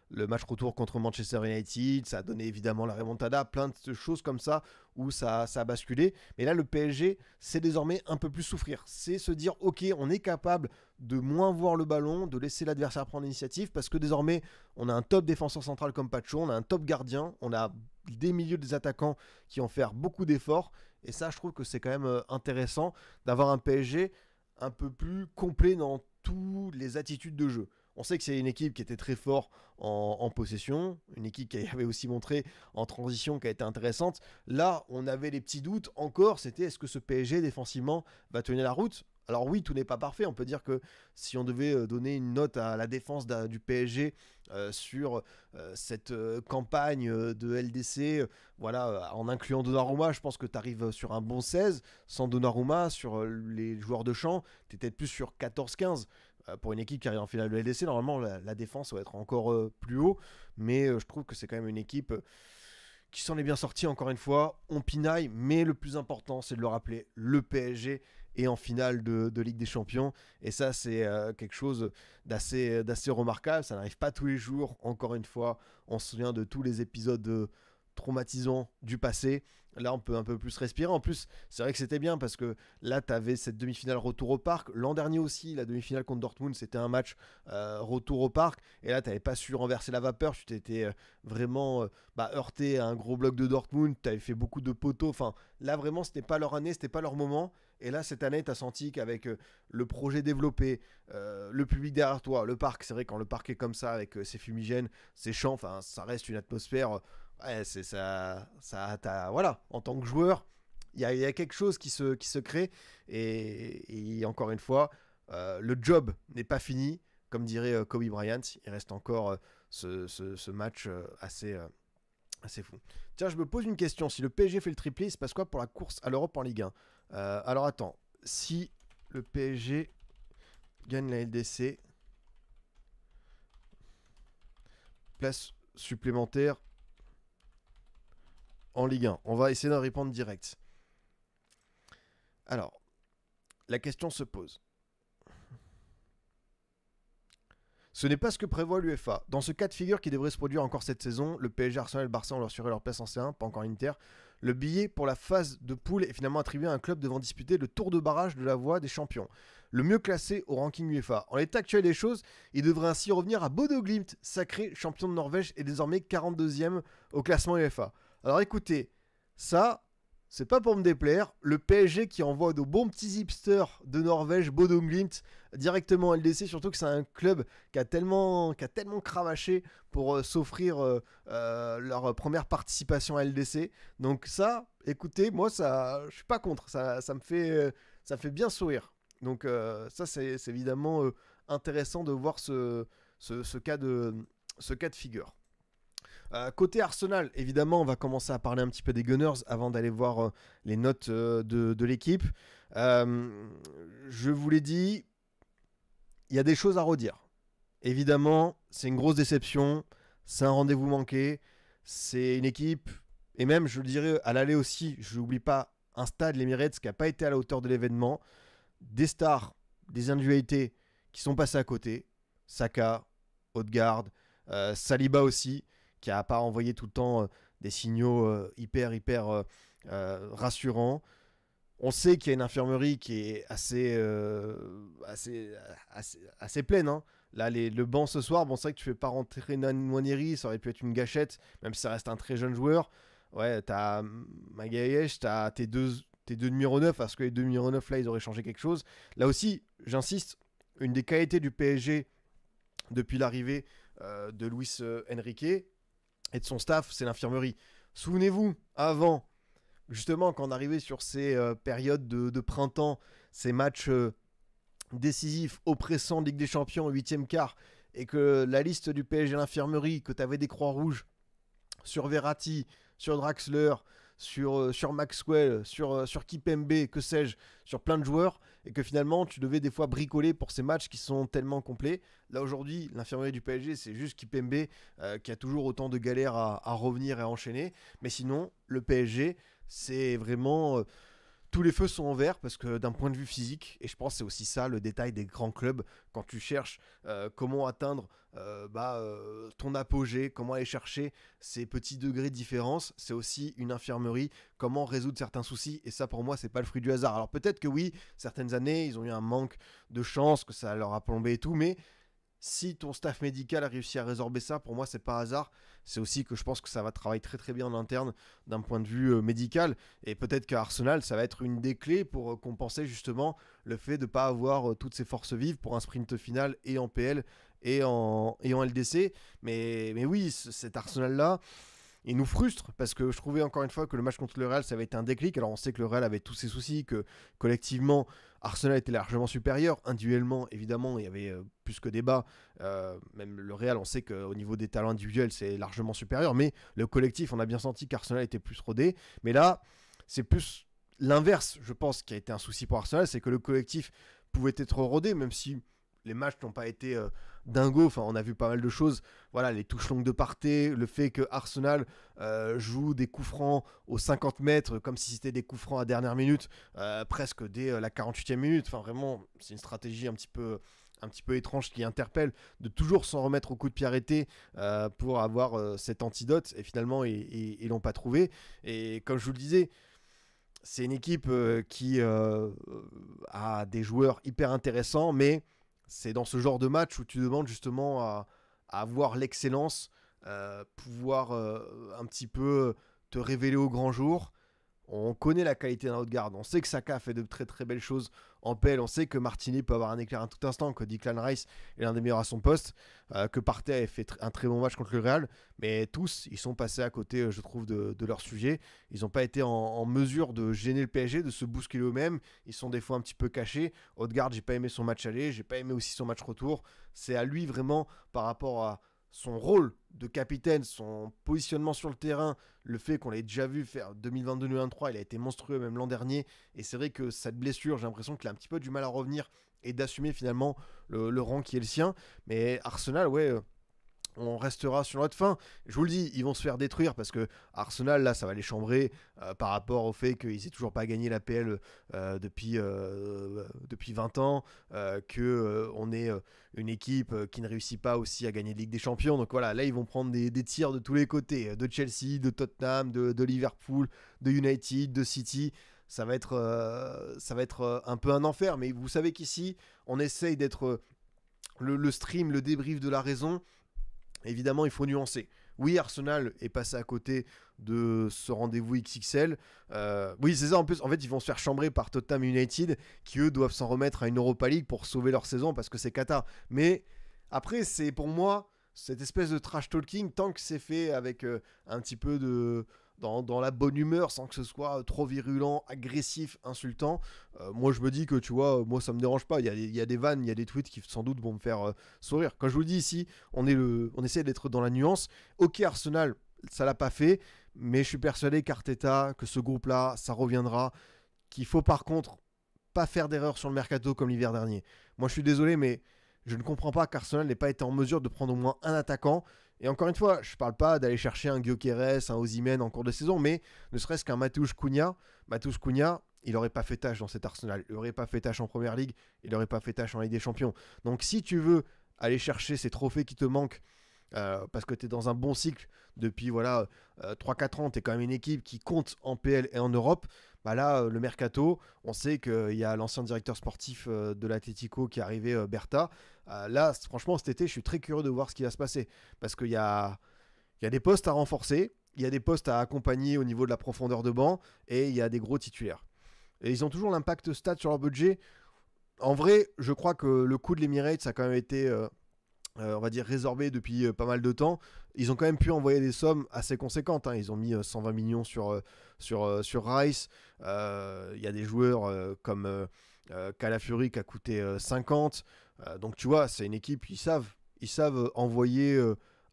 le match retour contre Manchester United. Ça a donné évidemment la remontada. Plein de choses comme ça où ça a basculé. Mais là, le PSG, c'est désormais un peu plus souffrir. C'est se dire, ok, on est capable de moins voir le ballon, de laisser l'adversaire prendre l'initiative parce que désormais, on a un top défenseur central comme Pacho, on a un top gardien, on a des milieux des attaquants qui ont fait beaucoup d'efforts et ça je trouve que c'est quand même intéressant d'avoir un PSG un peu plus complet dans toutes les attitudes de jeu. On sait que c'est une équipe qui était très fort en possession, une équipe qui avait aussi montré en transition qui a été intéressante. Là, on avait les petits doutes encore, c'était est-ce que ce PSG défensivement va tenir la route ? Alors oui, tout n'est pas parfait. On peut dire que si on devait donner une note à la défense du PSG sur cette campagne de LDC, en incluant Donnarumma, je pense que tu arrives sur un bon 16. Sans Donnarumma, sur les joueurs de champ, tu es peut-être plus sur 14-15. Pour une équipe qui arrive en finale de LDC, normalement, la défense va être encore plus haut. Mais je trouve que c'est quand même une équipe qui s'en est bien sortie, encore une fois. On pinaille, mais le plus important, c'est de le rappeler, le PSG est en finale de Ligue des Champions. Et ça, c'est quelque chose d'assez remarquable. Ça n'arrive pas tous les jours. Encore une fois, on se souvient de tous les épisodes traumatisants du passé. Là, on peut un peu plus respirer. En plus, c'est vrai que c'était bien parce que là, tu avais cette demi-finale retour au parc. L'an dernier aussi, la demi-finale contre Dortmund, c'était un match retour au parc. Et là, tu n'avais pas su renverser la vapeur. Tu t'étais vraiment heurté à un gros bloc de Dortmund. Tu avais fait beaucoup de poteaux. Enfin, là, vraiment, ce n'était pas leur année, ce n'était pas leur moment. Et là, cette année, tu as senti qu'avec le projet développé, le public derrière toi, le parc, c'est vrai, quand le parc est comme ça, avec ses fumigènes, ses chants, ça reste une atmosphère. C'est ça, voilà, en tant que joueur, il y a quelque chose qui se crée et encore une fois, Le job n'est pas fini, comme dirait Kobe Bryant. Il reste encore ce match assez fou. Tiens, je me pose une question. Si le PSG fait le triplé, il se passe quoi pour la course à l'Europe en Ligue 1? Alors attends, si le PSG gagne la LDC, place supplémentaire en Ligue 1. On va essayer de répondre direct. Alors, la question se pose. Ce n'est pas ce que prévoit l'UEFA. Dans ce cas de figure qui devrait se produire encore cette saison, le PSG, Arsenal et le Barça ont assuré leur place en C1, pas encore l'Inter. Le billet pour la phase de poule est finalement attribué à un club devant disputer le tour de barrage de la voie des champions. Le mieux classé au ranking UEFA. En l'état actuel des choses, il devrait ainsi revenir à Bodo Glimt, sacré champion de Norvège et désormais 42e au classement UEFA. Alors écoutez, ça, c'est pas pour me déplaire. Le PSG qui envoie de bons petits hipsters de Norvège, Bodo Glimt, directement à LDC, surtout que c'est un club qui a tellement cravaché pour s'offrir leur première participation à LDC. Donc ça, écoutez, moi, je suis pas contre. Ça me fait bien sourire. Donc ça, c'est évidemment intéressant de voir ce cas de figure. Côté Arsenal, évidemment, on va commencer à parler un petit peu des Gunners avant d'aller voir les notes de l'équipe. Je vous l'ai dit, il y a des choses à redire. Évidemment, c'est une grosse déception, c'est un rendez-vous manqué, c'est une équipe, et même, je le dirais, à l'aller aussi, je n'oublie pas, un stade, l'Emirates, qui n'a pas été à la hauteur de l'événement, des stars, des individualités qui sont passées à côté, Saka, Odegaard, Saliba aussi, qui n'a pas envoyé tout le temps des signaux hyper rassurants. On sait qu'il y a une infirmerie qui est assez pleine. Hein. Là, le banc ce soir, bon, c'est vrai que tu ne fais pas rentrer Nwaneri, ça aurait pu être une gâchette, même si ça reste un très jeune joueur. Ouais, t'as Magalhaes, t'as tes deux numéros 9, parce que les deux numéros 9, là, ils auraient changé quelque chose. Là aussi, j'insiste, une des qualités du PSG depuis l'arrivée de Luis Enrique et de son staff, c'est l'infirmerie. Souvenez-vous, avant, justement, quand on arrivait sur ces périodes de printemps, ces matchs décisifs, oppressants de Ligue des Champions, 8e quart, et que la liste du PSG à l'infirmerie, que tu avais des croix rouges sur Verratti, sur Draxler, sur Maxwell, sur Kipembe, que sais-je, sur plein de joueurs, et que finalement tu devais des fois bricoler pour ces matchs qui sont tellement complets. Là aujourd'hui, l'infirmerie du PSG, c'est juste Kipembe qui a toujours autant de galères à revenir et à enchaîner. Mais sinon, le PSG, c'est vraiment... tous les feux sont en vert parce que d'un point de vue physique, et je pense que c'est aussi ça le détail des grands clubs, quand tu cherches comment atteindre ton apogée, comment aller chercher ces petits degrés de différence, c'est aussi une infirmerie, comment résoudre certains soucis, et ça pour moi c'est pas le fruit du hasard. Alors peut-être que oui, certaines années ils ont eu un manque de chance, que ça leur a plombé et tout, mais si ton staff médical a réussi à résorber ça, pour moi c'est pas hasard. C'est aussi que je pense que ça va travailler très très bien en interne d'un point de vue médical. Et peut-être qu'à Arsenal, ça va être une des clés pour compenser justement le fait de ne pas avoir toutes ses forces vives pour un sprint final et en PL et en LDC. Mais oui, cet Arsenal-là, il nous frustre parce que je trouvais encore une fois que le match contre le Real, ça avait été un déclic. Alors on sait que le Real avait tous ses soucis, que collectivement, Arsenal était largement supérieur. Individuellement, évidemment, il y avait plus que débat. Même le Real, on sait qu'au niveau des talents individuels, c'est largement supérieur. Mais le collectif, on a bien senti qu'Arsenal était plus rodé. Mais là, c'est plus l'inverse, je pense, qui a été un souci pour Arsenal. C'est que le collectif pouvait être rodé, même si les matchs n'ont pas été dingos. Enfin, on a vu pas mal de choses. Voilà, les touches longues de Partey, le fait que Arsenal joue des coups francs aux 50 mètres comme si c'était des coups francs à dernière minute, presque dès la 48e minute. Enfin, vraiment, c'est une stratégie un petit peu étrange qui interpelle de toujours s'en remettre au coup de pied arrêté pour avoir cet antidote. Et finalement, ils l'ont pas trouvé. Et comme je vous le disais, c'est une équipe qui a des joueurs hyper intéressants, mais c'est dans ce genre de match où tu demandes justement à avoir l'excellence, pouvoir un petit peu te révéler au grand jour. On connaît la qualité d'un Odegaard. On sait que Saka fait de très très belles choses en PL. On sait que Martinez peut avoir un éclair à tout instant, que Declan Rice est l'un des meilleurs à son poste, que Partey a fait un très bon match contre le Real. Mais tous, ils sont passés à côté, je trouve, de leur sujet. Ils n'ont pas été en mesure de gêner le PSG, de se bousculer eux-mêmes. Ils sont des fois un petit peu cachés. Odegaard, j'ai pas aimé son match aller, j'ai pas aimé aussi son match retour. C'est à lui vraiment par rapport à son rôle de capitaine, son positionnement sur le terrain, le fait qu'on l'ait déjà vu faire 2022-2023, il a été monstrueux même l'an dernier. Et c'est vrai que cette blessure, j'ai l'impression qu'il a un petit peu du mal à revenir et d'assumer finalement le rang qui est le sien. Mais Arsenal, ouais, on restera sur notre fin. Je vous le dis, ils vont se faire détruire parce que Arsenal, là, ça va les chambrer par rapport au fait qu'ils n'aient toujours pas gagné l'APL depuis 20 ans, qu'on est une équipe qui ne réussit pas aussi à gagner de Ligue des Champions. Donc voilà, là, ils vont prendre des tirs de tous les côtés, de Chelsea, de Tottenham, de Liverpool, de United, de City. Ça va être un peu un enfer, mais vous savez qu'ici, on essaye d'être le stream, le débrief de la raison. Évidemment, il faut nuancer. Oui, Arsenal est passé à côté de ce rendez-vous XXL. Oui, c'est ça. En plus, en fait, ils vont se faire chambrer par Tottenham United, qui eux doivent s'en remettre à une Europa League pour sauver leur saison parce que c'est Qatar. Mais après, c'est pour moi cette espèce de trash talking, tant que c'est fait avec un petit peu de dans la bonne humeur, sans que ce soit trop virulent, agressif, insultant. Moi, je me dis que, tu vois, moi, ça me dérange pas. Il y a des vannes, il y a des tweets qui, sans doute, vont me faire sourire. Quand je vous le dis ici, on essaie d'être dans la nuance. Ok, Arsenal, ça l'a pas fait, mais je suis persuadé qu'Arteta, que ce groupe-là, ça reviendra. Qu'il faut, par contre, pas faire d'erreur sur le mercato comme l'hiver dernier. Moi, je suis désolé, mais je ne comprends pas qu'Arsenal n'ait pas été en mesure de prendre au moins un attaquant. Et encore une fois, je ne parle pas d'aller chercher un Gyökeres, un Osimhen en cours de saison, mais ne serait-ce qu'un Mateusz Cunha. Mateusz Cunha, il n'aurait pas fait tâche dans cet Arsenal. Il n'aurait pas fait tâche en Première Ligue, il n'aurait pas fait tâche en Ligue des Champions. Donc si tu veux aller chercher ces trophées qui te manquent, parce que tu es dans un bon cycle depuis voilà, 3-4 ans, tu es quand même une équipe qui compte en PL et en Europe. Bah là, le mercato, on sait qu'il y a l'ancien directeur sportif de l'Atlético qui est arrivé, Berta. Là, franchement, cet été, je suis très curieux de voir ce qui va se passer. Parce qu'il y a des postes à renforcer, il y a des postes à accompagner au niveau de la profondeur de banc, et il y a des gros titulaires. Et ils ont toujours l'impact stat sur leur budget. En vrai, je crois que le coût de l'Emirates a quand même été on va dire résorbé depuis pas mal de temps. Ils ont quand même pu envoyer des sommes assez conséquentes, hein. Ils ont mis 120 millions sur Rice. Il y a des joueurs comme Calafiori qui a coûté 50. Donc tu vois, c'est une équipe, ils savent envoyer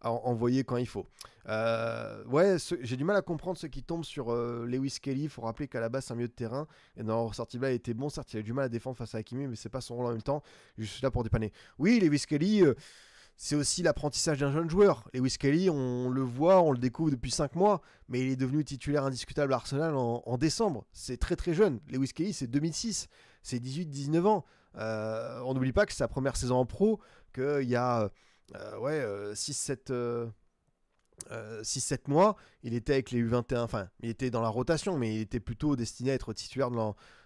quand il faut. Ouais, j'ai du mal à comprendre ceux qui tombent sur Lewis Kelly. Il faut rappeler qu'à la base, c'est un milieu de terrain. Et dans leur sortie là, il était bon. Certes, il a du mal à défendre face à Hakimi, mais c'est pas son rôle en même temps. Je suis là pour dépanner. Oui, Lewis Kelly, c'est aussi l'apprentissage d'un jeune joueur. Lewis Kelly, on le voit, on le découvre depuis 5 mois, mais il est devenu titulaire indiscutable à Arsenal en décembre. C'est très très jeune. Lewis Kelly, c'est 2006. C'est 18-19 ans. On n'oublie pas que c'est sa première saison en pro, qu'il y a 6-7 mois, il était avec les U21, enfin, il était dans la rotation, mais il était plutôt destiné à être titulaire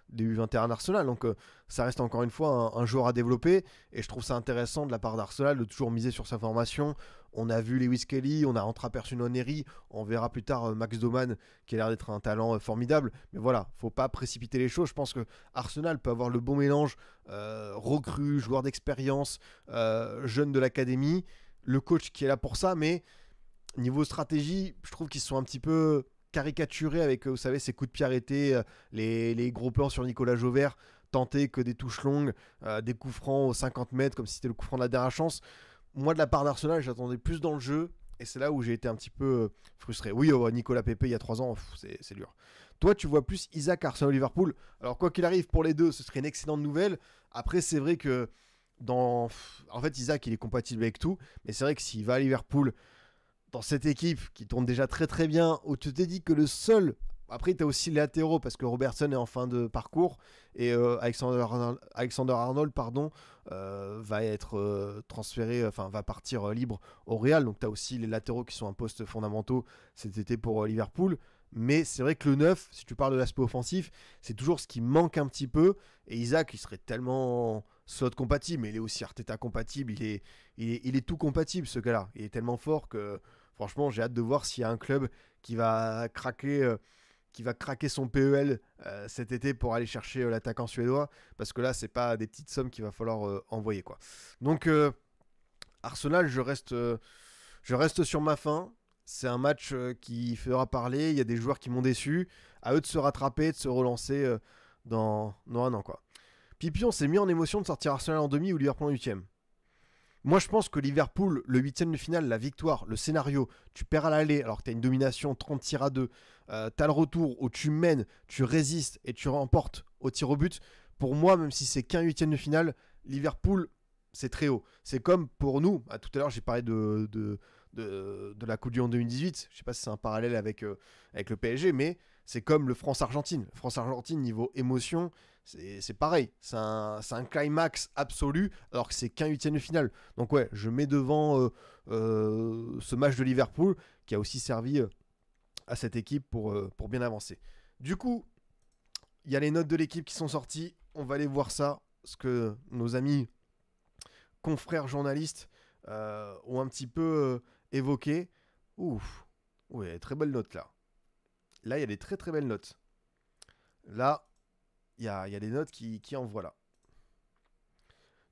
des U21 d'Arsenal. Donc, ça reste encore une fois un joueur à développer. Et je trouve ça intéressant de la part d'Arsenal de toujours miser sur sa formation. On a vu Lewis Kelly, on a entreaperçu Noneri, on verra plus tard Max Doman, qui a l'air d'être un talent formidable. Mais voilà, faut pas précipiter les choses. Je pense que Arsenal peut avoir le bon mélange recrue, joueur d'expérience, jeune de l'académie, le coach qui est là pour ça, mais niveau stratégie, je trouve qu'ils sont un petit peu caricaturés avec, vous savez, ces coups de pied arrêtés, les gros plans sur Nicolas Jauvert, tenter que des touches longues, des coups francs aux 50 mètres, comme si c'était le coup franc de la dernière chance. Moi, de la part d'Arsenal, j'attendais plus dans le jeu, et c'est là où j'ai été un petit peu frustré. Oui, Nicolas Pepe, il y a 3 ans, c'est dur. Toi, tu vois plus Isaac Arsenal-Liverpool. Alors, quoi qu'il arrive, pour les deux, ce serait une excellente nouvelle. Après, c'est vrai que en fait, Isaac, il est compatible avec tout, mais c'est vrai que s'il va à Liverpool, dans cette équipe qui tourne déjà très très bien, où tu t'es dit que le seul... Après, tu as aussi les latéraux, parce que Robertson est en fin de parcours, et Alexander Arnold va être transféré, enfin va partir libre au Real, donc tu as aussi les latéraux qui sont un poste fondamentaux cet été pour Liverpool. Mais c'est vrai que le 9, si tu parles de l'aspect offensif, c'est toujours ce qui manque un petit peu, et Isaac, il serait tellement slot compatible, mais il est aussi Arteta compatible, il est tout compatible ce gars-là, il est tellement fort que franchement j'ai hâte de voir s'il y a un club qui va craquer qui va craquer son PEL cet été pour aller chercher l'attaquant suédois, parce que là, c'est pas des petites sommes qu'il va falloir envoyer, quoi. Donc, Arsenal, je reste sur ma faim. C'est un match qui fera parler. Il y a des joueurs qui m'ont déçu. À eux de se rattraper, de se relancer dans un an, quoi. Pipi, on s'est mis en émotion de sortir Arsenal en demi ou Liverpool en huitième. Moi, je pense que Liverpool, le huitième de finale, la victoire, le scénario, tu perds à l'aller alors que tu as une domination 30 tirs à 2, tu as le retour où tu mènes, tu résistes et tu remportes au tir au but. Pour moi, même si c'est qu'un huitième de finale, Liverpool, c'est très haut. C'est comme pour nous, tout à l'heure j'ai parlé de la Coupe du Monde 2018, je sais pas si c'est un parallèle avec le PSG, mais c'est comme le France-Argentine. France-Argentine, niveau émotion, c'est pareil. C'est un climax absolu, alors que c'est qu'un huitième de finale. Donc ouais, je mets devant ce match de Liverpool, qui a aussi servi à cette équipe pour bien avancer. Du coup, il y a les notes de l'équipe qui sont sorties. On va aller voir ça, ce que nos amis confrères journalistes ont un petit peu évoqué. Ouf, ouais, très belle note là. Là, il y a des très très belles notes. Là, il y a des notes qui envoient là.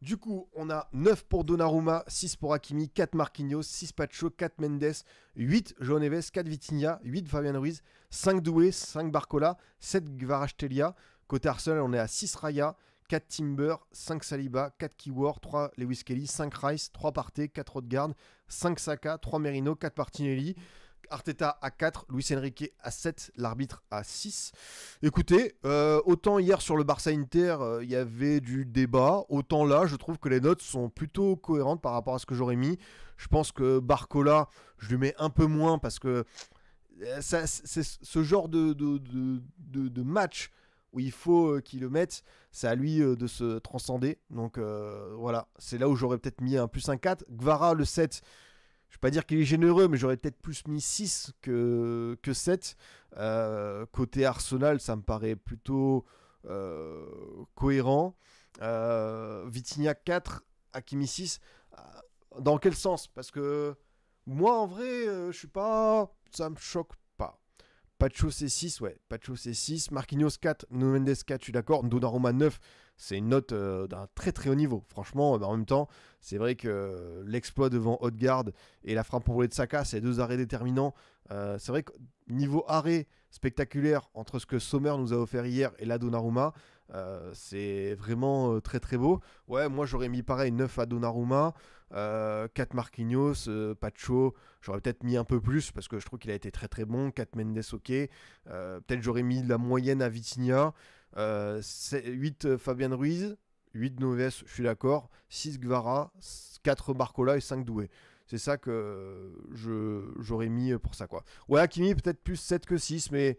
Du coup, on a 9 pour Donnarumma, 6 pour Hakimi, 4 Marquinhos, 6 Pacho, 4 Mendes, 8 João Neves, 4 Vitinha, 8 Fabian Ruiz, 5 Doué, 5 Barcola, 7 Kvaratskhelia. Côté Arsenal, on est à 6 Raya, 4 Timber, 5 Saliba, 4 Kiwior, 3 Lewis Kelly, 5 Rice, 3 Partey, 4 Odegaard, 5 Saka, 3 Merino, 4 Martinelli. Arteta à 4, Luis Enrique à 7, l'arbitre à 6. Écoutez, autant hier sur le Barça-Inter, il y avait du débat, autant là, je trouve que les notes sont plutôt cohérentes par rapport à ce que j'aurais mis. Je pense que Barcola, je lui mets un peu moins parce que c'est ce genre de match où il faut qu'il le mette, c'est à lui de se transcender. Donc voilà, c'est là où j'aurais peut-être mis un plus un 4. Gvara, le 7, je ne vais pas dire qu'il est généreux, mais j'aurais peut-être plus mis 6 que 7. Côté Arsenal, ça me paraît plutôt cohérent. Vitinha 4, Hakimi 6. Dans quel sens? Parce que moi, en vrai, je suis pas... ça me choque pas. Pacho c'est 6, ouais. Pacho c'est 6. Marquinhos 4, Nuno Mendes 4, je suis d'accord. Donnarumma 9. C'est une note d'un très très haut niveau. Franchement, en même temps, c'est vrai que l'exploit devant Odegaard et la frappe envolée de Saka, c'est 2 arrêts déterminants. C'est vrai que niveau arrêt spectaculaire entre ce que Sommer nous a offert hier et la Donnarumma, c'est vraiment très très beau. Ouais, moi j'aurais mis pareil 9 à Donnarumma, 4 Marquinhos, Pacho, j'aurais peut-être mis un peu plus parce que je trouve qu'il a été très très bon. 4 Mendes, ok. Peut-être j'aurais mis la moyenne à Vitinha. 8 Fabian Ruiz, 8 Neves, je suis d'accord, 6 Gvara, 4 Barcola et 5 Doué. C'est ça que j'aurais mis pour ça, quoi. Ouais, Hakimi peut-être plus 7 que 6, mais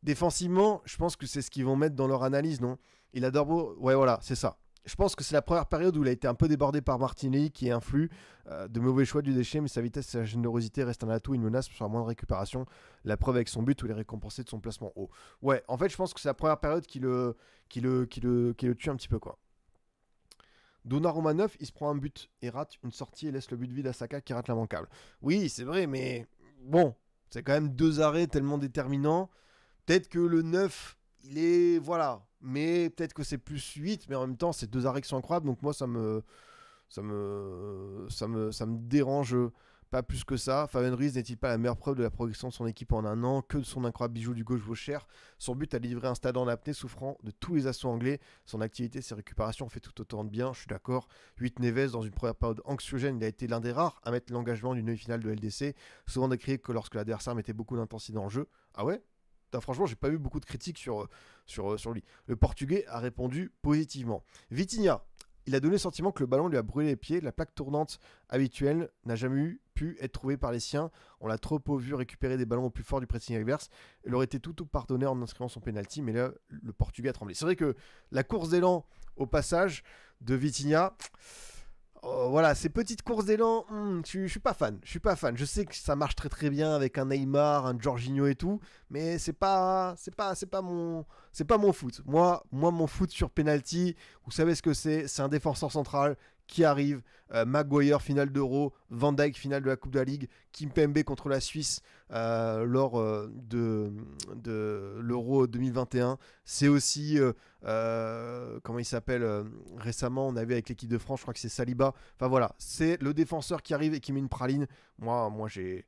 défensivement, je pense que c'est ce qu'ils vont mettre dans leur analyse, non? Il adore beau. Ouais, voilà, c'est ça. Je pense que c'est la première période où il a été un peu débordé par Martinelli qui influe de mauvais choix du déchet, mais sa vitesse et sa générosité restent un atout, une menace sur la moindre récupération. La preuve avec son but où il est récompensé de son placement haut. Ouais, en fait, je pense que c'est la première période qui le tue un petit peu, quoi. Donnarumma 9, il se prend un but et rate une sortie et laisse le but vide à Saka qui rate l'immanquable. Oui, c'est vrai, mais bon, c'est quand même 2 arrêts tellement déterminants. Peut-être que le 9, il est... Voilà. Mais peut-être que c'est plus 8, mais en même temps, c'est 2 arrêts qui sont incroyables. Donc moi, ça me dérange pas plus que ça. Fabian Ruiz n'est-il pas la meilleure preuve de la progression de son équipe en un an? Que de son incroyable bijou du gauche vaut cher. Son but a livré un stade en apnée souffrant de tous les assauts anglais. Son activité, ses récupérations ont fait tout autant de bien, je suis d'accord. 8 Neves, dans une première période anxiogène, il a été l'un des rares à mettre l'engagement d'une demi-finale de LDC, souvent décrié que lorsque l'adversaire mettait beaucoup d'intensité dans le jeu. Ah ouais? Putain, franchement, j'ai pas eu beaucoup de critiques sur lui. Le Portugais a répondu positivement. Vitinha, il a donné le sentiment que le ballon lui a brûlé les pieds. La plaque tournante habituelle n'a jamais pu être trouvée par les siens. On l'a trop peu vu récupérer des ballons au plus fort du pressing adverse. Il aurait été tout pardonné en inscrivant son penalty, mais là, le Portugais a tremblé. C'est vrai que la course d'élan au passage de Vitinha... voilà, ces petites courses d'élan, je suis pas fan. Je sais que ça marche très très bien avec un Neymar, un Jorginho et tout, mais c'est pas mon foot. Moi mon foot sur penalty, vous savez ce que c'est un défenseur central qui arrive, Maguire finale d'Euro, Van Dijk finale de la Coupe de la Ligue, Kimpembe contre la Suisse lors de l'Euro 2021. C'est aussi, comment il s'appelle, récemment on a vu avec l'équipe de France, je crois que c'est Saliba. Enfin voilà, c'est le défenseur qui arrive et qui met une praline. Moi j'ai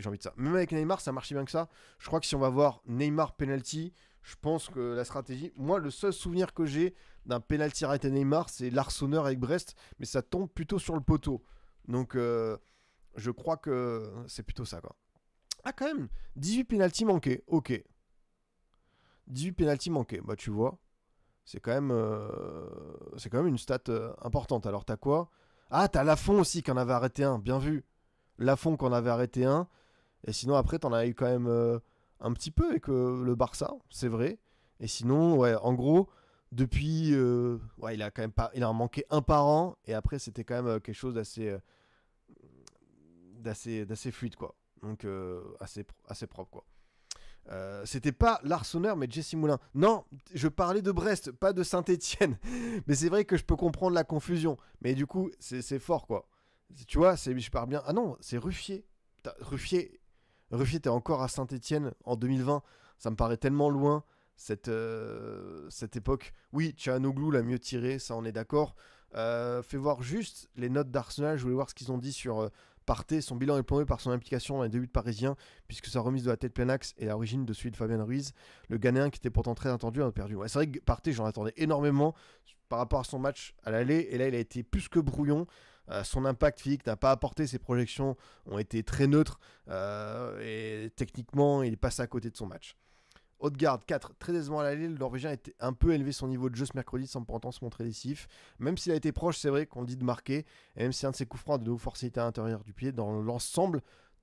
envie de ça. Même avec Neymar, ça marchait bien que ça. Je crois que si on va voir Neymar penalty, je pense que la stratégie... Moi, le seul souvenir que j'ai d'un penalty arrêté Neymar, c'est l'Arseneur avec Brest, mais ça tombe plutôt sur le poteau. Donc, je crois que c'est plutôt ça, quoi. Ah, quand même, 18 penalty manqués, ok. 18 penalty manqués, bah tu vois, c'est quand même une stat importante. Alors, t'as quoi? Ah, t'as Lafont aussi qui en avait arrêté un, bien vu. Lafont qui en avait arrêté un. Et sinon, après, t'en as eu quand même un petit peu avec le Barça, c'est vrai. Et sinon, ouais, en gros, depuis, ouais, il a quand même pas, il a en manqué un par an. Et après, c'était quand même quelque chose d'assez fluide, quoi. Donc, assez propre, quoi. C'était pas l'Arseneur, mais Jesse Moulin. Non, je parlais de Brest, pas de Saint-Etienne. Mais c'est vrai que je peux comprendre la confusion. Mais du coup, c'est fort, quoi. Tu vois, je parle bien. Ah non, c'est Ruffier. Putain, Ruffier, t'es encore à Saint-Etienne en 2020. Ça me paraît tellement loin, cette époque. Oui, Tchahanoglu l'a mieux tiré, ça on est d'accord. Fais voir juste les notes d'Arsenal. Je voulais voir ce qu'ils ont dit sur Partey. Son bilan est plombé par son implication dans les débuts de Parisien, puisque sa remise de la tête plein axe est à l'origine de celui de Fabien Ruiz. Le Ghanéen, qui était pourtant très attendu, a perdu. Ouais, c'est vrai que Partey, j'en attendais énormément par rapport à son match à l'aller. Et là, il a été plus que brouillon. Son impact physique n'a pas apporté, ses projections ont été très neutres et techniquement il est passé à côté de son match. Haute-Garde 4, très décevant à l'aller, le Norvégien a été un peu élevé son niveau de jeu ce mercredi sans pour autant se montrer décisif. Même s'il a été proche, c'est vrai qu'on dit de marquer, et même si un de ses coups francs a de nouveau forcé à l'intérieur du pied, dans l'ensemble,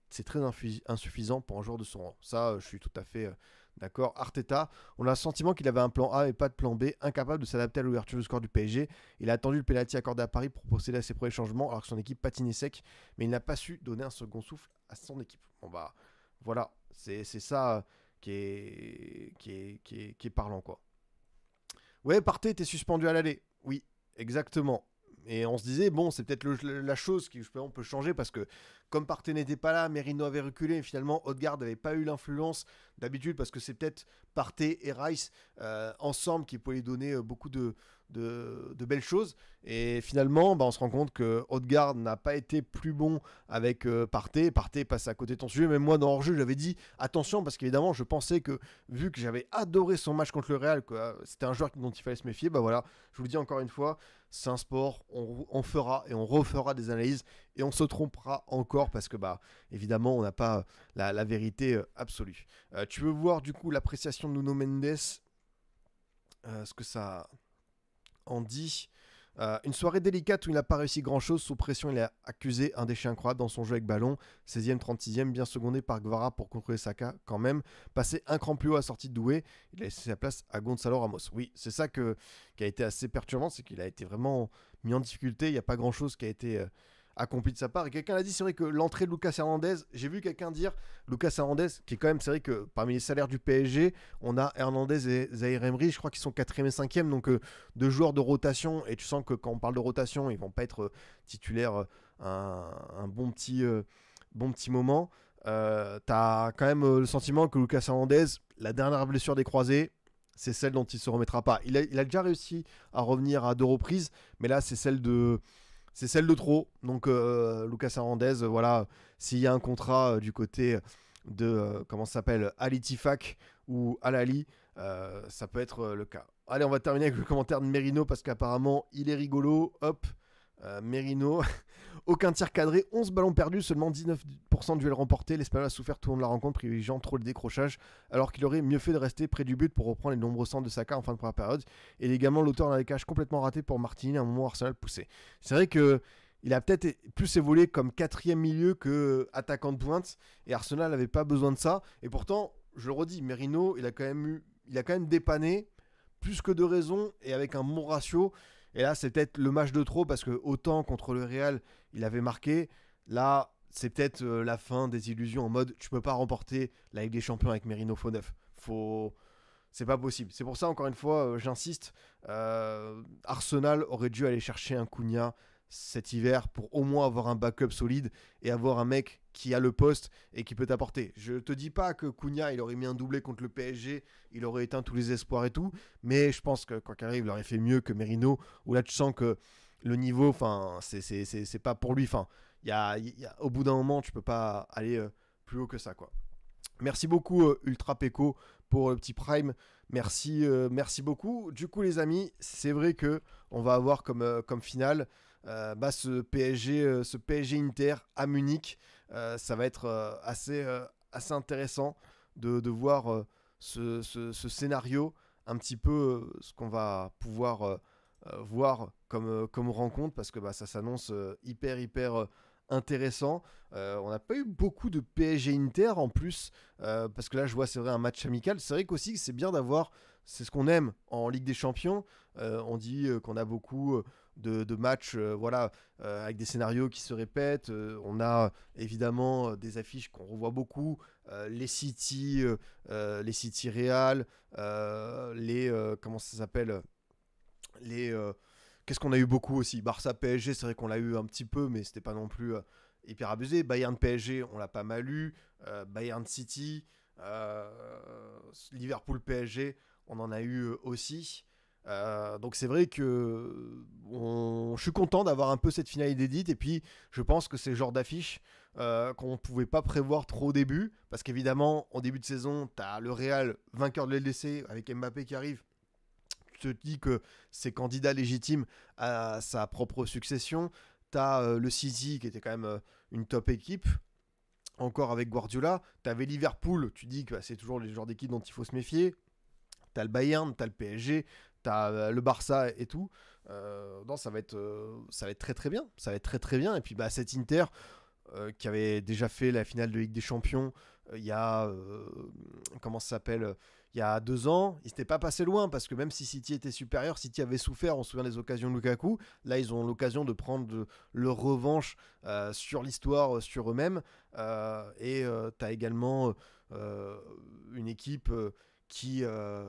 c'est très insuffisant pour un joueur de son rang. Ça, je suis tout à fait d'accord. Arteta, on a le sentiment qu'il avait un plan A et pas de plan B, incapable de s'adapter à l'ouverture du score du PSG. Il a attendu le penalty accordé à Paris pour procéder à ses premiers changements, alors que son équipe patinait sec, mais il n'a pas su donner un second souffle à son équipe. Bon bah, voilà, c'est ça qui est parlant, quoi. Ouais, Partey était suspendu à l'aller. Oui, exactement. Et on se disait, bon, c'est peut-être la chose qui, on peut changer parce que, comme Partey n'était pas là, Merino avait reculé et finalement, Odegaard n'avait pas eu l'influence d'habitude parce que c'est peut-être Partey et Rice ensemble qui pouvaient lui donner beaucoup de belles choses. Et finalement, bah, on se rend compte que Odegaard n'a pas été plus bon avec Partey. Partey passe à côté de ton sujet. Même moi, dans hors-jeu, j'avais dit attention parce qu'évidemment, je pensais que, vu que j'avais adoré son match contre le Real, c'était un joueur dont il fallait se méfier. Bah voilà, je vous le dis encore une fois, c'est un sport, on fera et on refera des analyses et on se trompera encore parce que, bah, évidemment, on n'a pas la vérité absolue. Tu veux voir du coup l'appréciation de Nuno Mendes, ce que ça en dit. Une soirée délicate où il n'a pas réussi grand chose. Sous pression, il a accusé un déchet incroyable dans son jeu avec ballon. 16e, 36e, bien secondé par Guevara pour contrôler Saka quand même. Passé un cran plus haut à sortie de Doué, il a laissé sa place à Gonzalo Ramos. Oui, c'est ça qui a été assez perturbant, c'est qu'il a été vraiment mis en difficulté. Il n'y a pas grand chose qui a été accompli de sa part. Et quelqu'un l'a dit, c'est vrai que l'entrée de Lucas Hernandez, j'ai vu quelqu'un dire Lucas Hernandez, qui est quand même, c'est vrai que parmi les salaires du PSG, on a Hernandez et Zahir Emery, je crois qu'ils sont 4e et 5e, donc deux joueurs de rotation, et tu sens que quand on parle de rotation, ils vont pas être titulaires un bon petit moment. T'as quand même le sentiment que Lucas Hernandez, la dernière blessure des croisés, c'est celle dont il se remettra pas. Il a déjà réussi à revenir à 2 reprises, mais là c'est celle de trop. Donc Lucas Hernandez, voilà, s'il y a un contrat du côté de comment ça s'appelle, Ali Tifak ou Al-Ali, ça peut être le cas. Allez, on va terminer avec le commentaire de Merino parce qu'apparemment il est rigolo. Hop, Merino. Aucun tir cadré, 11 ballons perdus, seulement 19% de duels remportés. L'Espagnol a souffert tout au long de la rencontre, privilégiant trop le décrochage, alors qu'il aurait mieux fait de rester près du but pour reprendre les nombreux centres de Saka en fin de première période. Et également l'auteur d'un décalage complètement raté pour Martinelli à un moment où Arsenal poussait. C'est vrai que il a peut-être plus évolué comme 4e milieu que attaquant de pointe, et Arsenal n'avait pas besoin de ça. Et pourtant, je le redis, Merino, il a quand même dépanné, plus que de raison, et avec un bon ratio. Et là, c'est peut-être le match de trop parce que autant contre le Real, il avait marqué. Là, c'est peut-être la fin des illusions en mode tu peux pas remporter la Ligue des Champions avec Merino faux neuf. C'est pas possible. C'est pour ça, encore une fois, j'insiste. Arsenal aurait dû aller chercher un Cunha cet hiver pour au moins avoir un backup solide et avoir un mec qui a le poste et qui peut t'apporter. Je te dis pas que Cunha il aurait mis un doublé contre le PSG, il aurait éteint tous les espoirs et tout, mais je pense que quoi qu'il arrive, il aurait fait mieux que Merino, où là tu sens que le niveau, enfin, c'est pas pour lui. Enfin, au bout d'un moment, tu peux pas aller plus haut que ça, quoi. Merci beaucoup Ultra Peko pour le petit prime. Merci beaucoup. Du coup les amis, c'est vrai que on va avoir comme finale ce PSG Inter à Munich. Ça va être assez intéressant de voir ce scénario, un petit peu ce qu'on va pouvoir voir comme rencontre, parce que ça s'annonce hyper intéressant. On n'a pas eu beaucoup de PSG Inter en plus, parce que là je vois c'est vrai un match amical. C'est vrai qu'aussi c'est bien d'avoir, c'est ce qu'on aime en Ligue des Champions. On dit qu'on a beaucoup de matchs avec des scénarios qui se répètent. On a évidemment des affiches qu'on revoit beaucoup, les City Real, comment ça s'appelle, les qu'est-ce qu'on a eu beaucoup aussi, Barça PSG, c'est vrai qu'on l'a eu un petit peu, mais c'était pas non plus hyper abusé. Bayern PSG, on l'a pas mal eu. Bayern City, euh, Liverpool PSG, on en a eu aussi. Donc c'est vrai que je suis content d'avoir un peu cette finale inédite, et puis je pense que c'est le genre d'affiche qu'on ne pouvait pas prévoir trop au début, parce qu'évidemment en début de saison tu as le Real vainqueur de l'LDC avec Mbappé qui arrive. Tu te dis que c'est candidat légitime à sa propre succession. Tu as le City qui était quand même une top équipe, encore avec Guardiola. Tu avais Liverpool, tu dis que c'est toujours les genres d'équipe dont il faut se méfier. Tu as le Bayern, tu as le PSG, tu as le Barça et tout. Non, ça va être très très bien. Ça va être très très bien. Et puis cet Inter qui avait déjà fait la finale de Ligue des Champions il y a comment ça s'appelle, il y a 2 ans, ils s'étaient pas passé loin, parce que même si City était supérieur, City avait souffert, on se souvient des occasions de Lukaku. Là ils ont l'occasion de prendre leur revanche sur l'histoire, sur eux-mêmes. Et tu as également une équipe qui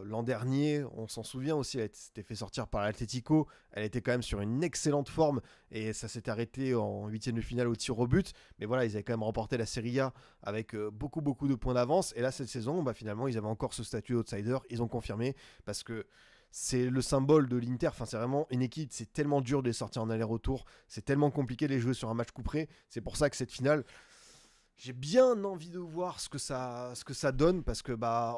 l'an dernier, on s'en souvient aussi, elle s'était fait sortir par l'Atlético. Elle était quand même sur une excellente forme, et ça s'est arrêté en huitième de finale au tir au but. Mais voilà, ils avaient quand même remporté la Serie A avec beaucoup de points d'avance. Et là, cette saison, finalement, ils avaient encore ce statut d'outsider. Ils ont confirmé, parce que c'est le symbole de l'Inter. Enfin, c'est vraiment une équipe, c'est tellement dur de les sortir en aller-retour. C'est tellement compliqué de les jouer sur un match coup près. C'est pour ça que cette finale, j'ai bien envie de voir ce que ça donne, parce que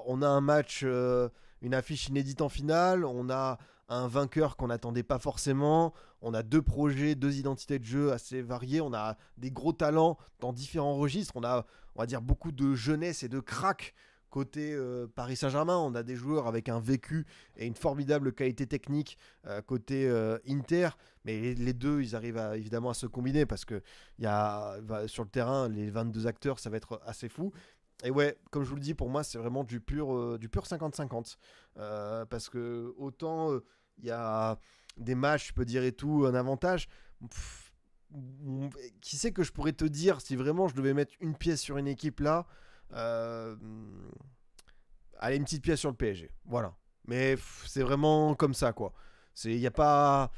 on a un match, une affiche inédite en finale, on a un vainqueur qu'on n'attendait pas forcément, on a 2 projets, 2 identités de jeu assez variées, on a des gros talents dans différents registres, on va dire beaucoup de jeunesse et de crack. Côté Paris Saint-Germain, on a des joueurs avec un vécu et une formidable qualité technique côté Inter, mais les deux, ils arrivent évidemment à se combiner, parce que sur le terrain, les 22 acteurs, ça va être assez fou. Et ouais, comme je vous le dis, pour moi, c'est vraiment du pur 50-50. Parce que autant il y a des matchs, je peux dire et tout, un avantage. Pff, qui sait que je pourrais te dire, si vraiment je devais mettre une pièce sur une équipe là, euh, allez, une petite pièce sur le PSG. Voilà. Mais c'est vraiment comme ça, quoi. Il y a pas.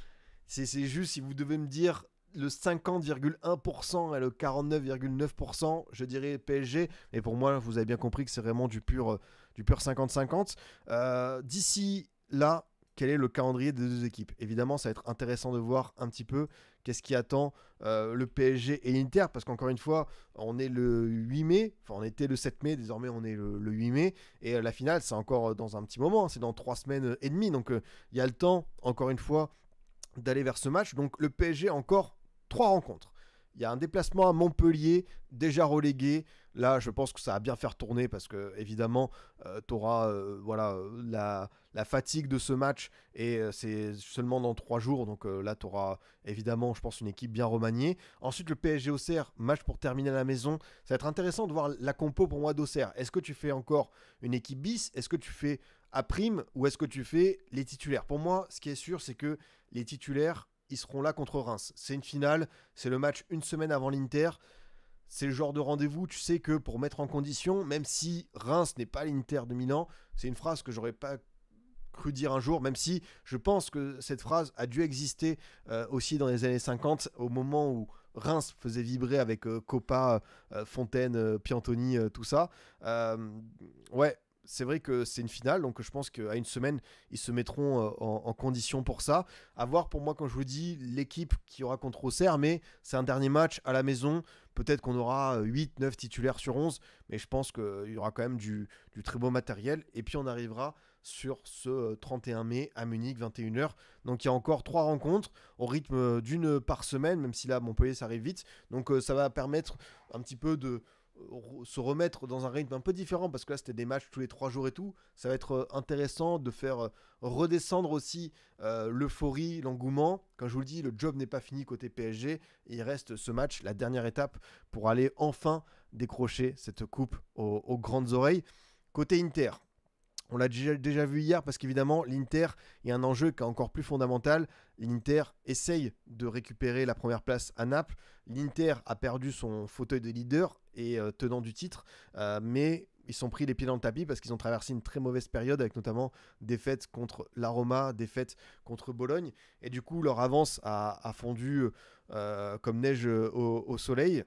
C'est juste, si vous devez me dire le 50,1% et le 49,9%, je dirais PSG. Et pour moi, vous avez bien compris que c'est vraiment du pur 50-50. D'ici là, quel est le calendrier des deux équipes? Évidemment, ça va être intéressant de voir un petit peu qu'est-ce qui attend le PSG et l'Inter, parce qu'encore une fois, on est le 8 mai, enfin on était le 7 mai, désormais on est le 8 mai, et la finale, c'est encore dans un petit moment, c'est dans 3 semaines et demie, donc il y a le temps, encore une fois, d'aller vers ce match. Donc le PSG a encore 3 rencontres. Il y a un déplacement à Montpellier, déjà relégué. Là, je pense que ça va bien faire tourner, parce que évidemment, tu auras la fatigue de ce match, et c'est seulement dans 3 jours. Donc là, tu auras évidemment, je pense, une équipe bien remaniée. Ensuite, le PSG Auxerre, match pour terminer à la maison. Ça va être intéressant de voir la compo pour moi d'Auxerre. Est-ce que tu fais encore une équipe bis? Est-ce que tu fais à prime, ou est-ce que tu fais les titulaires? Pour moi, ce qui est sûr, c'est que les titulaires, ils seront là contre Reims. C'est une finale, c'est le match une semaine avant l'Inter. C'est le genre de rendez-vous, tu sais que pour mettre en condition, même si Reims n'est pas l'Inter de Milan, c'est une phrase que j'aurais pas cru dire un jour, même si je pense que cette phrase a dû exister aussi dans les années 50, au moment où Reims faisait vibrer avec Copa, Fontaine, Piantoni, tout ça. Euh, ouais, c'est vrai que c'est une finale, donc je pense qu'à une semaine, ils se mettront en condition pour ça. À voir pour moi, quand je vous dis, l'équipe qui aura contre Auxerre, mais c'est un dernier match à la maison. Peut-être qu'on aura 8-9 titulaires sur 11, mais je pense qu'il y aura quand même du très beau matériel. Et puis on arrivera sur ce 31 mai à Munich, 21h. Donc il y a encore 3 rencontres au rythme d'une par semaine, même si là, Montpellier, ça arrive vite. Donc ça va permettre un petit peu de se remettre dans un rythme un peu différent, parce que là c'était des matchs tous les 3 jours et tout. Ça va être intéressant de faire redescendre aussi l'euphorie, l'engouement. Comme je vous le dis, le job n'est pas fini côté PSG, et il reste ce match, la dernière étape pour aller enfin décrocher cette coupe aux grandes oreilles. Côté Inter, on l'a déjà vu hier, parce qu'évidemment, l'Inter est un enjeu qui est encore plus fondamental. L'Inter essaye de récupérer la première place à Naples. L'Inter a perdu son fauteuil de leader et tenant du titre, mais ils sont pris les pieds dans le tapis parce qu'ils ont traversé une très mauvaise période, avec notamment défaite contre la Roma, défaite contre Bologne. Et du coup, leur avance a fondu comme neige au soleil.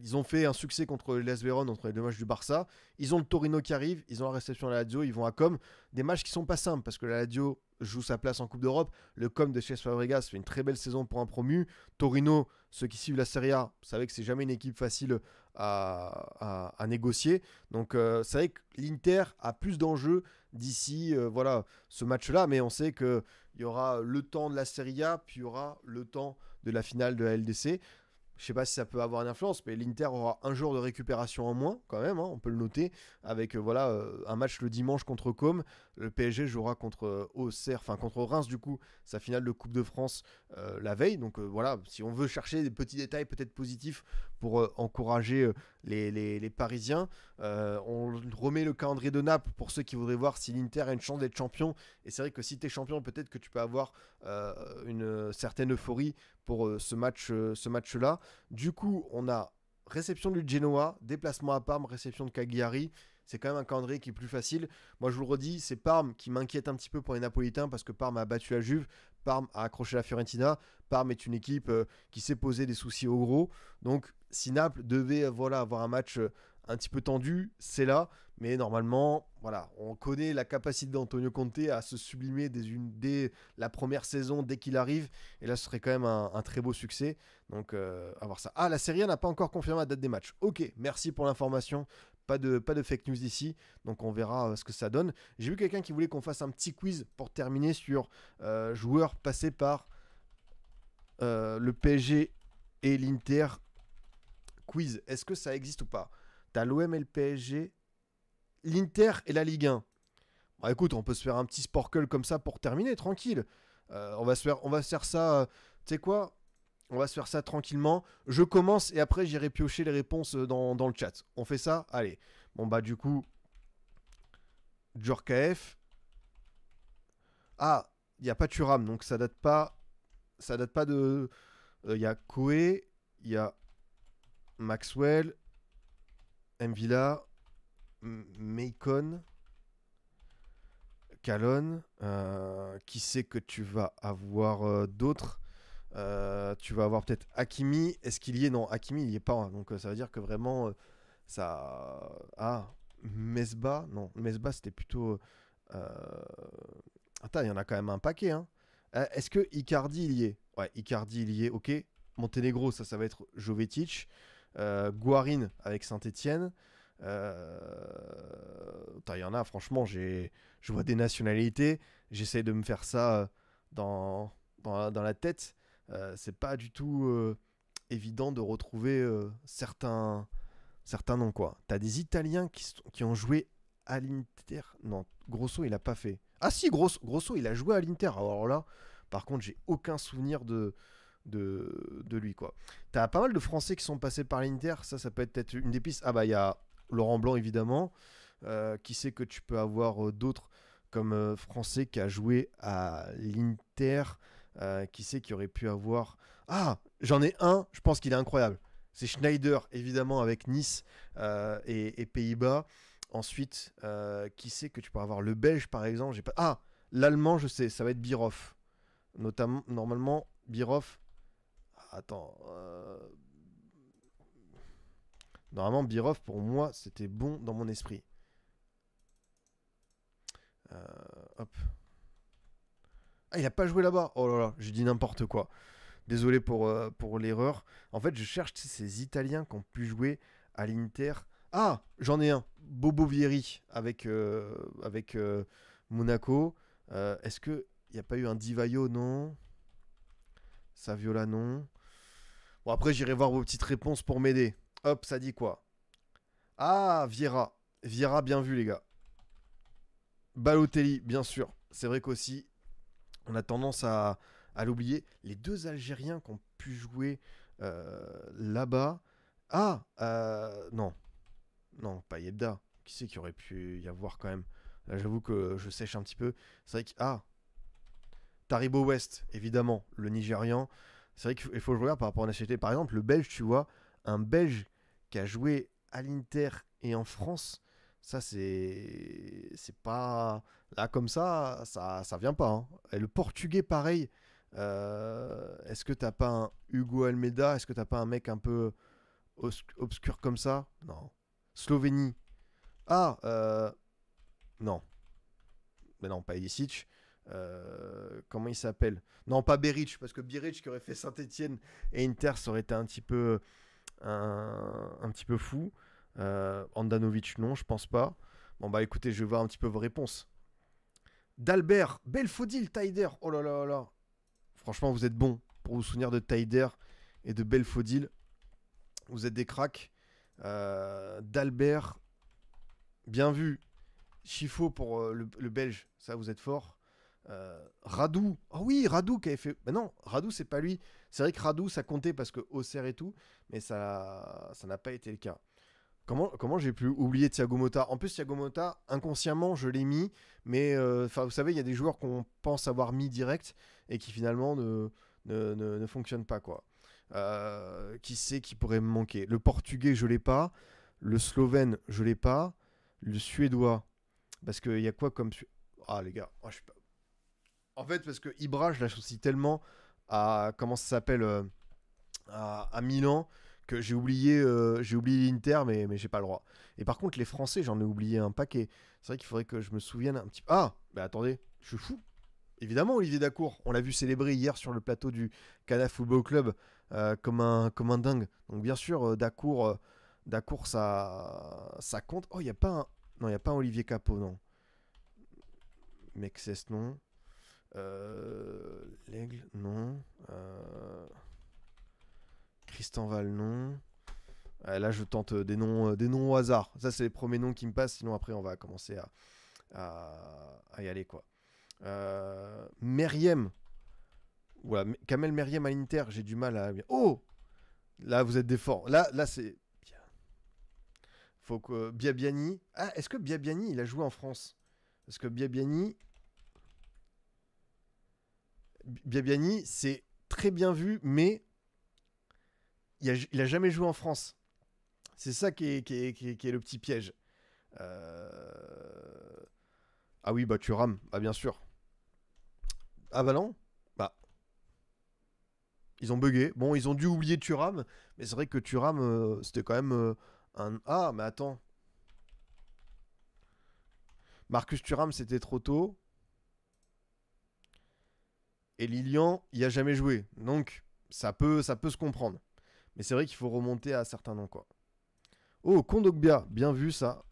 Ils ont fait un succès contre l'AS Vérone, entre les deux matchs du Barça. Ils ont le Torino qui arrive, ils ont la réception à la Lazio, ils vont à Com. Des matchs qui sont pas simples, parce que la Lazio joue sa place en Coupe d'Europe. Le Com de Cesc Fabregas fait une très belle saison pour un promu. Torino, ceux qui suivent la Serie A, vous savez que c'est jamais une équipe facile à négocier. Donc c'est vrai que l'Inter a plus d'enjeux d'ici voilà, ce match-là, mais on sait qu'il y aura le temps de la Serie A, puis il y aura le temps de la finale de la LDC. Je ne sais pas si ça peut avoir une influence, mais l'Inter aura un jour de récupération en moins, quand même, hein, on peut le noter, avec un match le dimanche contre Com. Le PSG jouera contre Auxerre, enfin contre Reims, du coup, sa finale de Coupe de France la veille. Donc voilà, si on veut chercher des petits détails peut-être positifs pour encourager les Parisiens, on remet le calendrier de Naples pour ceux qui voudraient voir si l'Inter a une chance d'être champion. Et c'est vrai que si tu es champion, peut-être que tu peux avoir une certaine euphorie pour ce match-là. Du coup, on a réception du Genoa, déplacement à Parme, réception de Cagliari. C'est quand même un calendrier qui est plus facile. Moi, je vous le redis, c'est Parme qui m'inquiète un petit peu pour les Napolitains, parce que Parme a battu la Juve, Parme a accroché la Fiorentina. Parme est une équipe qui s'est posé des soucis au gros. Donc, si Naples devait avoir un match un petit peu tendu, c'est là. Mais normalement, voilà, on connaît la capacité d'Antonio Conte à se sublimer dès la première saison, dès qu'il arrive. Et là, ce serait quand même un très beau succès. Donc, à voir ça. Ah, la Serie A n'a pas encore confirmé la date des matchs. Ok, merci pour l'information. Pas de fake news ici. Donc, on verra ce que ça donne. J'ai vu quelqu'un qui voulait qu'on fasse un petit quiz pour terminer sur joueurs passés par le PSG et l'Inter. Quiz, est-ce que ça existe ou pas? T'as l'OM et le PSG, l'Inter et la Ligue 1. Bon, écoute, on peut se faire un petit sporcle comme ça pour terminer, tranquille. On va se faire ça. Tu sais quoi? On va se faire ça tranquillement. Je commence et après j'irai piocher les réponses dans le chat. On fait ça? Allez. Bon bah du coup, Djorkaeff. Ah, il n'y a pas Thuram, donc ça date pas. Ça date pas de. Il y a Koé, il y a Maxwell, Mvila, Meikon, Calonne. Qui sait que tu vas avoir d'autres? Tu vas avoir peut-être Hakimi. Est-ce qu'il y est? Non, Hakimi, il y est pas. Donc ça veut dire que vraiment, ça. Ah, Mesba. Non, Mesba, c'était plutôt. euh, Attends, il y en a quand même un paquet. Hein. Est-ce que Icardi, il y est? Ouais, Icardi, il y est. Ok. Monténégro, ça va être Jovetic. Guarin avec Saint-Etienne. Il y en a, franchement, je vois des nationalités. J'essaie de me faire ça dans la tête. C'est pas du tout évident de retrouver certains noms, quoi. T'as des Italiens qui ont joué à l'Inter. Non, Grosso, il a pas fait. Ah si, Grosso, il a joué à l'Inter. Alors là, par contre, j'ai aucun souvenir de lui, quoi. T'as pas mal de Français qui sont passés par l'Inter. Ça peut être peut-être une des pistes. Ah bah, il y a Laurent Blanc, évidemment. Qui sait que tu peux avoir d'autres comme Français qui a joué à l'Inter. Qui sait qui aurait pu avoir... Ah, j'en ai un, je pense qu'il est incroyable. C'est Schneider, évidemment, avec Nice et Pays-Bas. Ensuite, qui c'est que tu peux avoir? Le belge, par exemple. J'ai pas... Ah, l'allemand, je sais, ça va être Birov. Notamment, normalement, Birov. Attends. Normalement, Birov, pour moi, c'était bon dans mon esprit. Hop. Ah, il a pas joué là-bas. Oh là là, j'ai dit n'importe quoi. Désolé pour l'erreur. En fait, je cherche ces Italiens qui ont pu jouer à l'Inter. Ah, j'en ai un. Bobo Vieri avec Monaco. Est-ce qu'il n'y a pas eu un Di Vaio? Non. Saviola, non. Bon, après, j'irai voir vos petites réponses pour m'aider. Hop, ça dit quoi? Ah, Vieira. Vieira, bien vu, les gars. Balotelli, bien sûr. C'est vrai qu'aussi, on a tendance à l'oublier. Les deux Algériens qui ont pu jouer là-bas. Ah, non. Non, pas Yebda. Qui c'est qui aurait pu y avoir quand même? Là, j'avoue que je sèche un petit peu. C'est vrai que... Ah, Taribo West, évidemment, le Nigérian. C'est vrai qu'il faut que je regarde par rapport à la nationalité. Par exemple, le Belge, tu vois, un Belge qui a joué à l'Inter et en France, ça, c'est pas... Là, comme ça vient pas. Hein. Et le Portugais, pareil. Est-ce que t'as pas un Hugo Almeida? Est-ce que t'as pas un mec un peu obscur comme ça? Non. Slovénie. Ah, non. Mais non, pas Ilicic. Comment il s'appelle? Non, pas Beric, parce que Beric qui aurait fait Saint-Etienne et Inter, ça aurait été un petit peu, un petit peu fou. Andanovic, non, je pense pas. Bon, bah écoutez, je vais voir un petit peu vos réponses. D'Albert, Belfodil, Taider. Oh là là là. Franchement, vous êtes bons pour vous souvenir de Taider et de Belfodil. Vous êtes des cracks. D'Albert, bien vu. Chifo pour le Belge, ça vous êtes fort. Radou, oh oui, Radou qui avait fait. Mais non, Radou c'est pas lui. C'est vrai que Radou ça comptait parce que Auxerre et tout, mais ça n'a pas été le cas. Comment j'ai pu oublier Thiago Motta? En plus, Thiago Motta, inconsciemment, je l'ai mis, mais vous savez, il y a des joueurs qu'on pense avoir mis direct et qui finalement ne fonctionnent pas, quoi. Qui c'est qui pourrait me manquer? Le portugais, je l'ai pas. Le slovène, je l'ai pas. Le suédois, parce qu'il y a quoi comme... Ah, les gars, oh, je suis pas... En fait, parce que Ibra, je l'associe tellement à... Comment ça s'appelle à Milan, que j'ai oublié l'Inter, mais j'ai pas le droit. Et par contre, les Français, j'en ai oublié un paquet. C'est vrai qu'il faudrait que je me souvienne un petit peu. Ah, bah attendez, je suis fou. Évidemment, Olivier Dacour, on l'a vu célébrer hier sur le plateau du Canal Football Club comme un dingue. Donc bien sûr, Dacour ça compte. Oh, il n'y a pas un... Non, il n'y a pas un Olivier Capot, non. Mexès, non. L'Aigle, non. Tristan Val, non. Là, je tente des noms au hasard. Ça, c'est les premiers noms qui me passent. Sinon, après, on va commencer à y aller, quoi. Meriem. Voilà, Kamel Meriem à l'Inter, j'ai du mal à... Oh! Là, vous êtes des forts. Là c'est... Faut que... Biabiani... Ah, est-ce que Biabiani, il a joué en France? Parce que Biabiani, c'est très bien vu, mais il a jamais joué en France. C'est ça qui est le petit piège. Ah oui, bah Thuram, bah bien sûr. Ah bah non, bah ils ont bugué. Bon, ils ont dû oublier Thuram, mais c'est vrai que Thuram, c'était quand même un... Ah, mais attends. Marcus Thuram, c'était trop tôt. Et Lilian, il a jamais joué. Donc, ça peut se comprendre. Mais c'est vrai qu'il faut remonter à certains noms, quoi. Oh, Kondogbia, bien vu ça.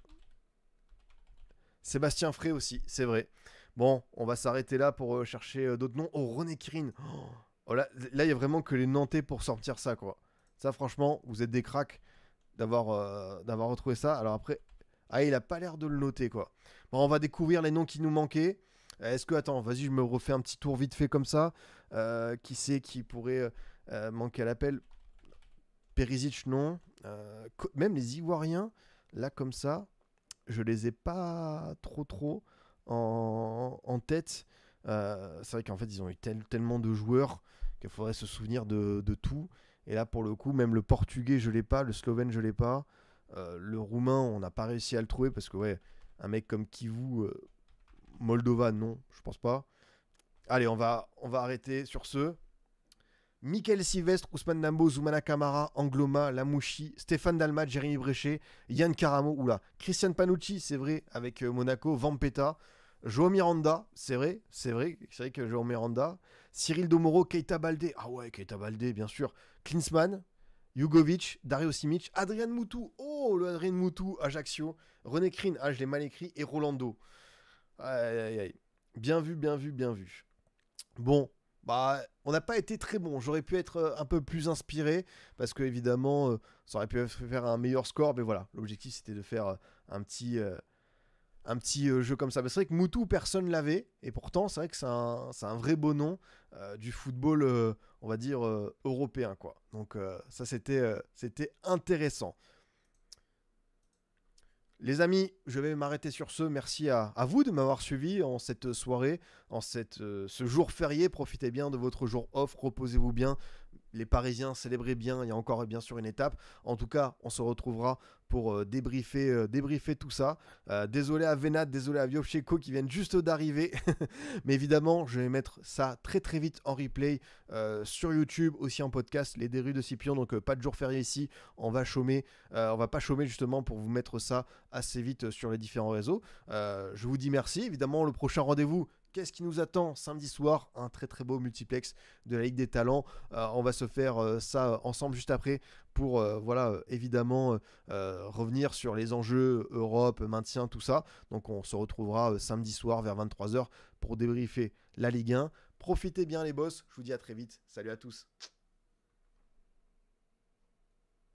Sébastien Frey aussi, c'est vrai. Bon, on va s'arrêter là pour chercher d'autres noms. Oh, René Kirin. Oh, là, il y a vraiment que les Nantais pour sortir ça, quoi. Ça, franchement, vous êtes des cracks d'avoir retrouvé ça. Alors après, ah, il a pas l'air de le noter, quoi. Bon, on va découvrir les noms qui nous manquaient. Est-ce que, attends, vas-y, je me refais un petit tour vite fait comme ça. Qui c'est qui pourrait manquer à l'appel? Perisic, non. Même les Ivoiriens, là, comme ça, je les ai pas trop en tête. C'est vrai qu'en fait, ils ont eu tellement de joueurs qu'il faudrait se souvenir de tout. Et là, pour le coup, même le portugais, je l'ai pas. Le slovène, je l'ai pas. Le roumain, on n'a pas réussi à le trouver parce que, ouais, un mec comme Kivu, Moldova, non, je pense pas. Allez, on va arrêter sur ce. Michael Sylvestre, Ousmane Nambo, Zoumana Kamara, Angloma, Lamouchi, Stéphane Dalmat, Jérémy Bréchet, Yann Caramo, oula, Christian Panucci, c'est vrai, avec Monaco, Vampeta, Joao Miranda, c'est vrai que Joao Miranda, Cyril Domoro, Keita Baldé, ah ouais, Keita Baldé, bien sûr, Klinsmann, Jugovic, Dario Simic, Adrian Moutou, oh, le Adrian Moutou, Ajaccio, René Krine, ah, je l'ai mal écrit, et Rolando. Aïe, aïe, aïe. Bien vu, bien vu, bien vu. Bon, bah, on n'a pas été très bon. J'aurais pu être un peu plus inspiré parce que évidemment, ça aurait pu faire un meilleur score. Mais voilà, l'objectif c'était de faire un petit jeu comme ça. Mais c'est vrai que Moutou, personne l'avait. Et pourtant, c'est vrai que c'est un vrai beau nom du football, on va dire, européen, quoi. Donc ça, c'était intéressant. Les amis, je vais m'arrêter sur ce. Merci à vous de m'avoir suivi en cette soirée, ce jour férié. Profitez bien de votre jour off, reposez-vous bien. Les Parisiens, célébrez bien. Il y a encore bien sûr une étape. En tout cas, on se retrouvera pour débriefer tout ça. Désolé à Venat, désolé à Viovchenko qui viennent juste d'arriver. Mais évidemment, je vais mettre ça très très vite en replay sur YouTube, aussi en podcast, les Dérus de Scipion. Donc pas de jour férié ici. On va pas chômer justement pour vous mettre ça assez vite sur les différents réseaux. Je vous dis merci. Évidemment, le prochain rendez-vous. Qu'est-ce qui nous attend samedi soir? Un très très beau multiplex de la Ligue des Talents. On va se faire ça ensemble juste après pour évidemment revenir sur les enjeux Europe, maintien, tout ça. Donc on se retrouvera samedi soir vers 23h pour débriefer la Ligue 1. Profitez bien les boss, je vous dis à très vite. Salut à tous.